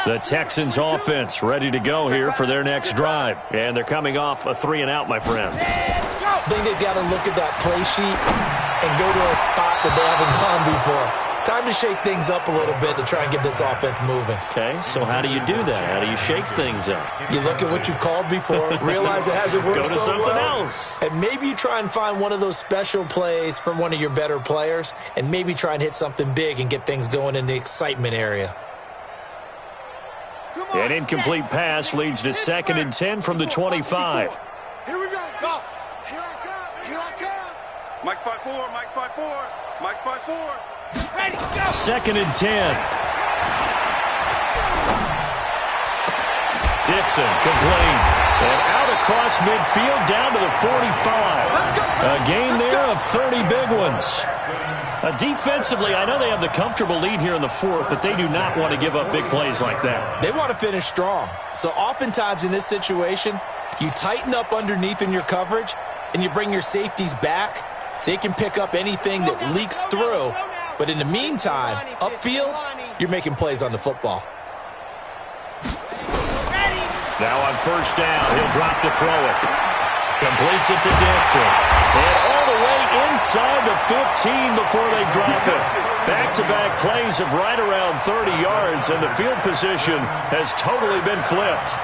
The Texans offense ready to go here for their next drive. And they're coming off a 3-and-out, my friend. I think they've got to look at that play sheet and go to a spot that they haven't gone before. Time to shake things up a little bit to try and get this offense moving. Okay, so how do you do that? How do you shake things up? You look at what you've called before, realize it hasn't worked so so something well, else. and maybe you try and find one of those special plays from one of your better players, and maybe try and hit something big and get things going in the excitement area. An incomplete pass leads to 2nd and 10 from the 25. Here we go. Go. Here I come. Here I come. Mike's 5-4. Mike's 5-4. Mike's 5-4. Ready, go. 2nd and 10. Dixon complete. And out across midfield down to the 45. A gain there of 30 big ones. Defensively, I know they have the comfortable lead here in the 4th, but they do not want to give up big plays like that. They want to finish strong. So oftentimes in this situation, you tighten up underneath in your coverage, and you bring your safeties back. They can pick up anything that leaks through. But in the meantime, upfield, you're making plays on the football. Now on 1st down, he'll drop to throw it. Completes it to Dixon. And all the way inside the 15 before they drop it. Back-to-back plays of right around 30 yards, and the field position has totally been flipped.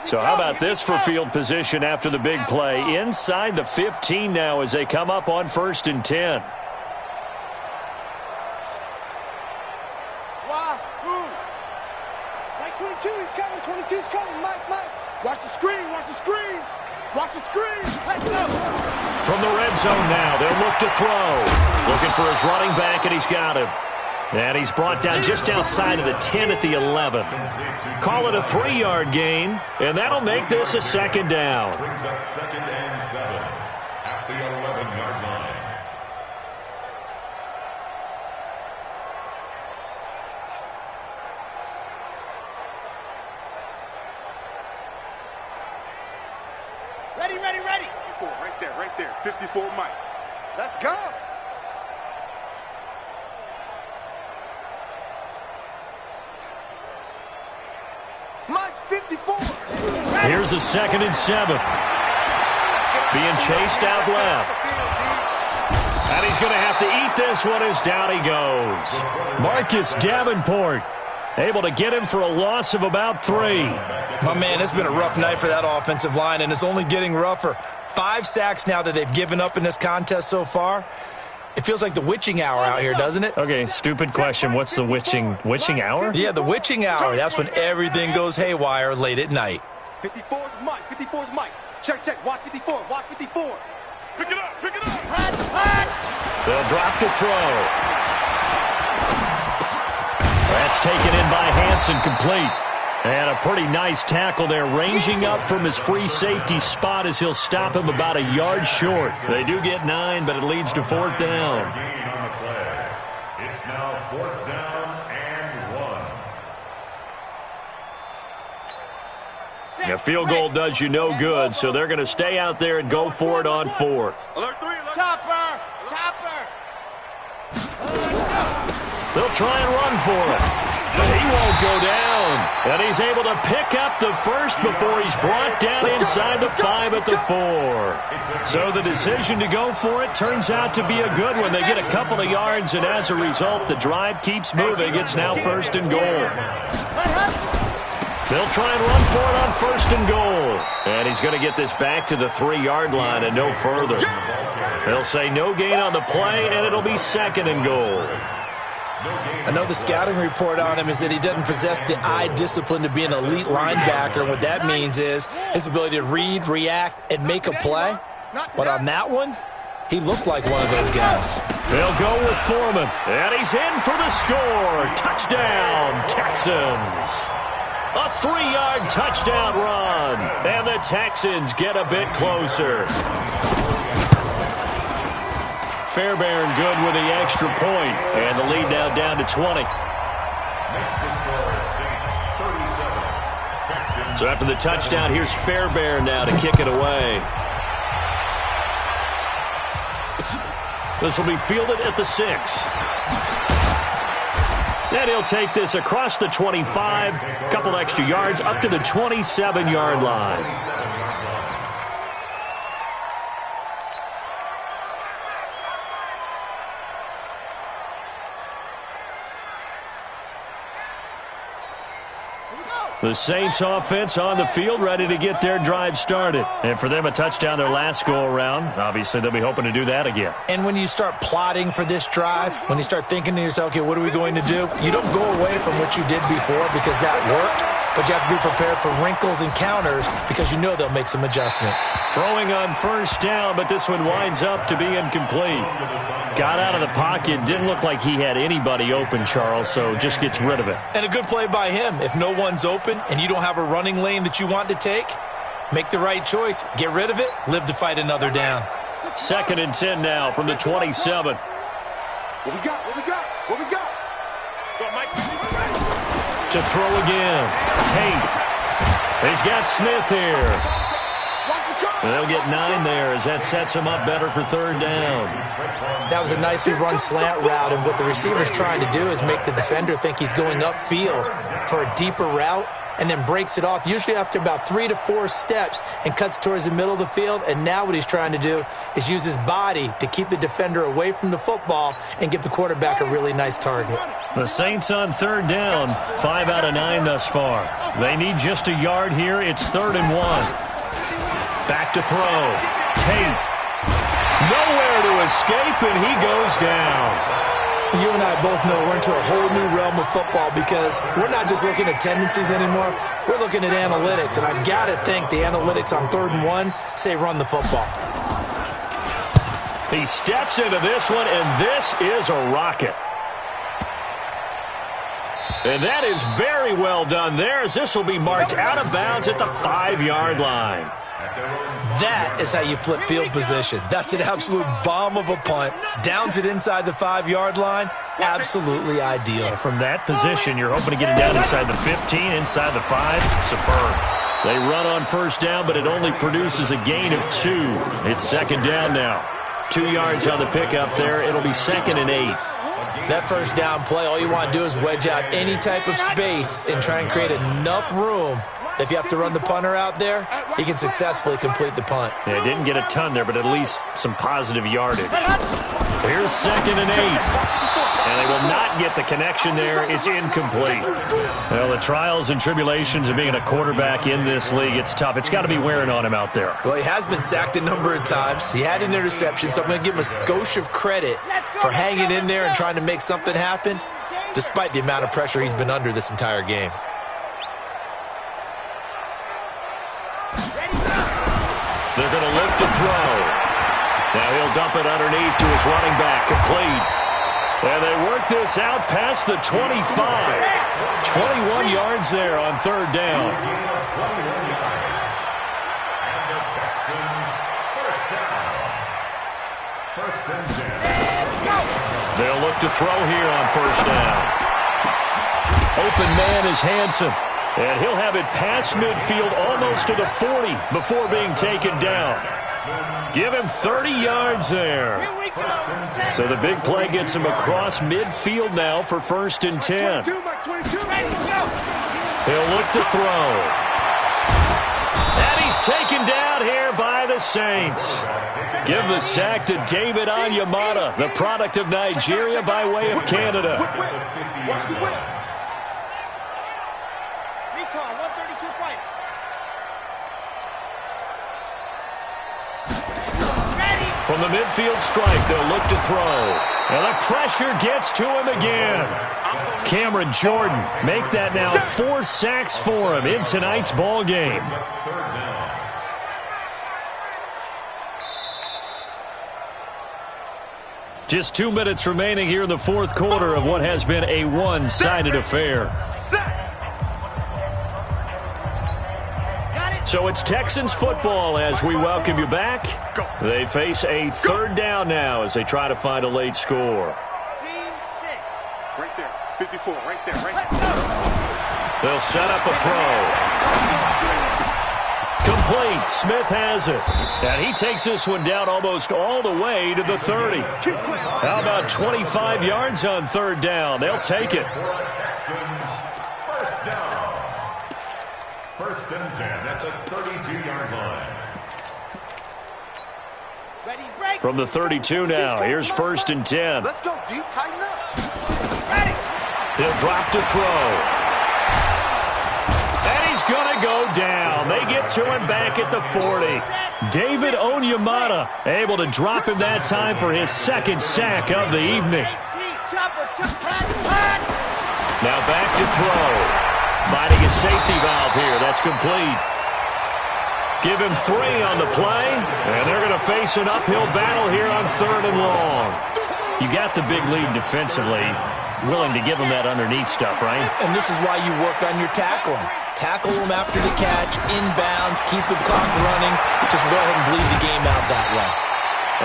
So how about this for field position after the big play? Inside the 15 now as they come up on 1st and 10. Mike 22, he's coming. 22's coming. Mike. Watch the screen. Watch the screen. Watch the screen. Let's go. From the red zone now, they'll look to throw. Looking for his running back, and he's got him. And he's brought down just outside of the 10 at the 11. Call it a 3-yard gain, and that'll make this a 2nd down. Brings up 2nd and 7 at the 11-yard line. Ready. 54, right there. 54, Mike. Let's go. Mike's 54. Here's a 2nd and 7. Being chased out left. And he's going to have to eat this one as down he goes. Marcus Davenport able to get him for a loss of about 3. My man, it's been a rough night for that offensive line, and it's only getting rougher. 5 sacks now that they've given up in this contest so far. It feels like the witching hour out here, doesn't it? Okay, stupid question. What's the witching hour? Yeah, the witching hour. That's when everything goes haywire late at night. 54's Mike. 54's Mike. Check. Watch 54. Watch 54. Pick it up. They'll drop to throw. That's taken in by Hansen, complete. And a pretty nice tackle there, ranging up from his free safety spot as he'll stop him about a yard short. They do get 9, but it leads to 4th down. Gain on the play. It's now 4th down and 1. A field goal does you no good, so they're going to stay out there and go for it on 4th. Alert 3. Chopper. They'll try and run for it. He won't go down. And he's able to pick up the first before he's brought down inside the 5 at the 4. So the decision to go for it turns out to be a good one. They get a couple of yards, and as a result, the drive keeps moving. It's now 1st and goal. They'll try and run for it on 1st and goal. And he's going to get this back to the 3-yard line and no further. They'll say no gain on the play, and it'll be 2nd and goal. I know the scouting report on him is that he doesn't possess the eye discipline to be an elite linebacker. And what that means is his ability to read, react, and make a play. But on that one, he looked like one of those guys. They'll go with Foreman, and he's in for the score. Touchdown, Texans. A 3-yard touchdown run, and the Texans get a bit closer. Fairbairn good with the extra point, and the lead now down to 20. So after the touchdown, here's Fairbairn now to kick it away. This will be fielded at the 6. And he'll take this across the 25, a couple extra yards, up to the 27-yard line. The Saints offense on the field, ready to get their drive started. And for them, a touchdown their last go-around. Obviously, they'll be hoping to do that again. And when you start plotting for this drive, when you start thinking to yourself, okay, what are we going to do? You don't go away from what you did before because that worked, but you have to be prepared for wrinkles and counters because you know they'll make some adjustments. Throwing on 1st down, but this one winds up to be incomplete. Got out of the pocket, didn't look like he had anybody open, Charles, so just gets rid of it. And a good play by him. If no one's open and you don't have a running lane that you want to take, make the right choice. Get rid of it, live to fight another down. 2nd and 10 now from the 27. What we got? What we got? What we got? Go, Mike. To throw again. Tate. He's got Smith here. They'll get 9 there as that sets him up better for 3rd down. That was a nicely run slant route, and what the receiver's trying to do is make the defender think he's going upfield for a deeper route and then breaks it off, usually after about 3 to 4 steps, and cuts towards the middle of the field. And now what he's trying to do is use his body to keep the defender away from the football and give the quarterback a really nice target. The Saints on 3rd down, 5 out of 9 thus far. They need just a yard here. It's 3rd and 1. Back to throw. Tate. Nowhere to escape, and he goes down. You and I both know we're into a whole new realm of football because we're not just looking at tendencies anymore. We're looking at analytics, and I've got to think the analytics on 3rd and 1 say run the football. He steps into this one, and this is a rocket. And that is very well done there, as this will be marked out of bounds at the 5-yard line. That is how you flip field position. That's an absolute bomb of a punt. Downs it inside the 5-yard line. Absolutely ideal. From that position, you're hoping to get it down inside the 15, inside the 5. Superb. They run on 1st down, but it only produces a gain of 2. It's 2nd down now. 2 yards on the pickup there. It'll be 2nd and 8. That 1st down play, all you want to do is wedge out any type of space and try and create enough room. If you have to run the punter out there, he can successfully complete the punt. Yeah, didn't get a ton there, but at least some positive yardage. Here's 2nd and 8. And they will not get the connection there. It's incomplete. Well, the trials and tribulations of being a quarterback in this league, it's tough. It's got to be wearing on him out there. Well, he has been sacked a number of times. He had an interception, so I'm going to give him a skosh of credit for hanging in there and trying to make something happen, despite the amount of pressure he's been under this entire game. They're going to look to throw. Now he'll dump it underneath to his running back, complete. And they work this out past the 25. 21 yards there on 3rd down. They'll look to throw here on 1st down. Open man is Hansen. And he'll have it past midfield almost to the 40 before being taken down. Give him 30 yards there. So the big play gets him across midfield now for 1st and 10. He'll look to throw. And he's taken down here by the Saints. Give the sack to David Onyemata, the product of Nigeria by way of Canada. on, 132 fight. From the midfield strike, they'll look to throw. And the pressure gets to him again. Cameron Jordan make that now 4 sacks for him in tonight's ball game. Just 2 minutes remaining here in the fourth quarter of what has been a one-sided affair. So it's Texans football as we welcome you back. They face a third down now as they try to find a late score. Scene 6. Right there. 54. Right there. Right there. They'll set up a throw. Complete. Smith has it. And he takes this one down almost all the way to the 30. How about 25 yards on third down? They'll take it. First down. First and 10 at the 32-yard line. Ready, break. From the 32 now, here's first and 10. Let's go, deep. Tighten up. Ready. He'll drop to throw. And he's going to go down. They get to him back at the 40. David Onyemata able to drop him that time for his second sack of the evening. Now back to throw. Finding a safety valve here. That's complete. Give him 3 on the play, and they're going to face an uphill battle here on third and long. You got the big lead defensively, willing to give them that underneath stuff, right? And this is why you work on your tackling. Tackle them after the catch, inbounds, keep the clock running. Just go ahead and bleed the game out that way.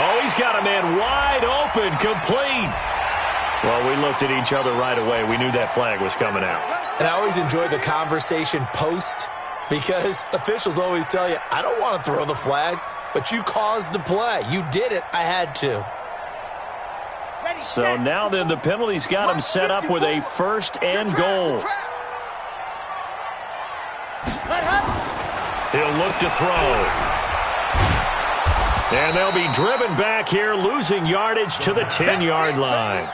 Oh, he's got a man wide open, complete. Well, we looked at each other right away. We knew that flag was coming out. And I always enjoy the conversation post because officials always tell you, I don't want to throw the flag, but you caused the play. You did it. I had to. So now then the penalty's got him set up with a first and goal. He'll look to throw. And they'll be driven back here, losing yardage to the 10-yard line.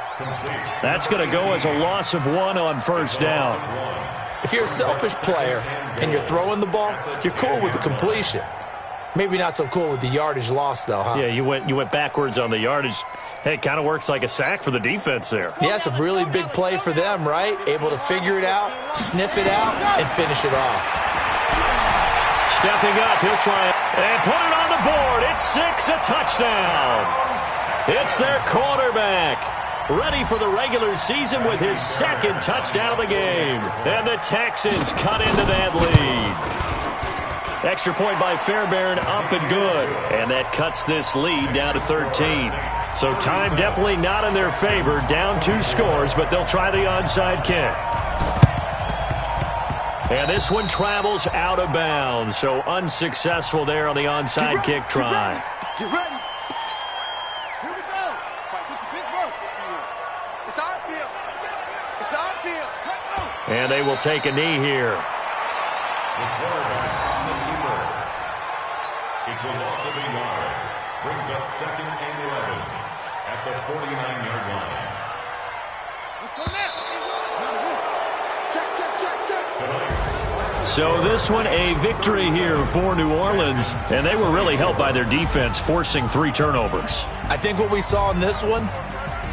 That's going to go as a loss of 1 on first down. If you're a selfish player and you're throwing the ball, you're cool with the completion. Maybe not so cool with the yardage loss, though, huh? Yeah, you went backwards on the yardage. Hey, it kind of works like a sack for the defense there. Yeah, it's a really big play for them, right? Able to figure it out, sniff it out, and finish it off. Stepping up, he'll try it and put it on the board. It's 6, a touchdown. It's their quarterback, ready for the regular season with his second touchdown of the game. And the Texans cut into that lead. Extra point by Fairbairn, up and good. And that cuts this lead down to 13. So time definitely not in their favor. Down 2 scores, but they'll try the onside kick. And this one travels out of bounds, so unsuccessful there on the onside kick try. Get ready. Here we go. Pittsburgh. It's our field. It's our field. And they will take a knee here. The quarterback on the keeper. It's a loss of 8 yards. Brings up second and 11 at the 49-yard line. Let's go now. Check, check, check, check. So this one a victory here for New Orleans, and they were really helped by their defense forcing 3 turnovers. I think what we saw in this one,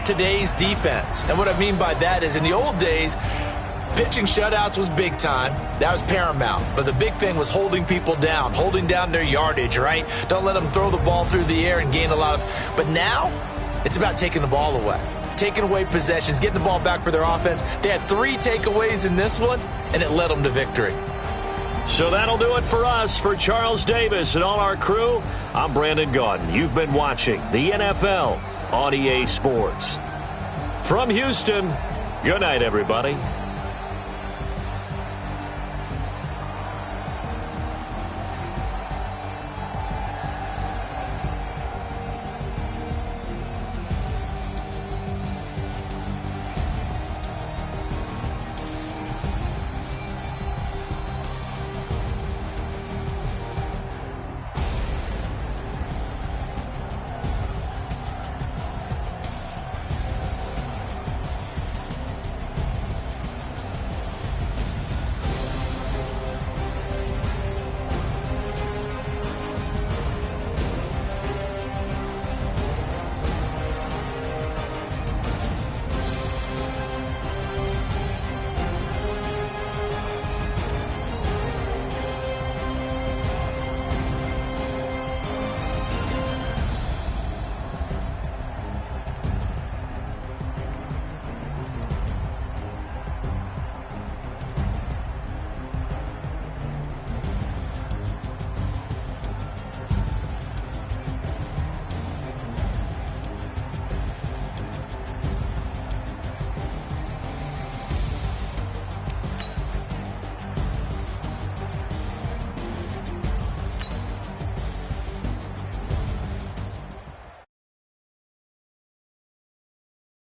today's defense. And what I mean by that is in the old days, pitching shutouts was big time. That was paramount. But the big thing was holding people down, holding down their yardage, right? Don't let them throw the ball through the air and gain a lot of. But now it's about taking the ball away, taking away possessions, getting the ball back for their offense. They had 3 takeaways in this one, and it led them to victory. So that'll do it for us. For Charles Davis and all our crew, I'm Brandon Gaudin. You've been watching the NFL on EA Sports. From Houston, good night, everybody.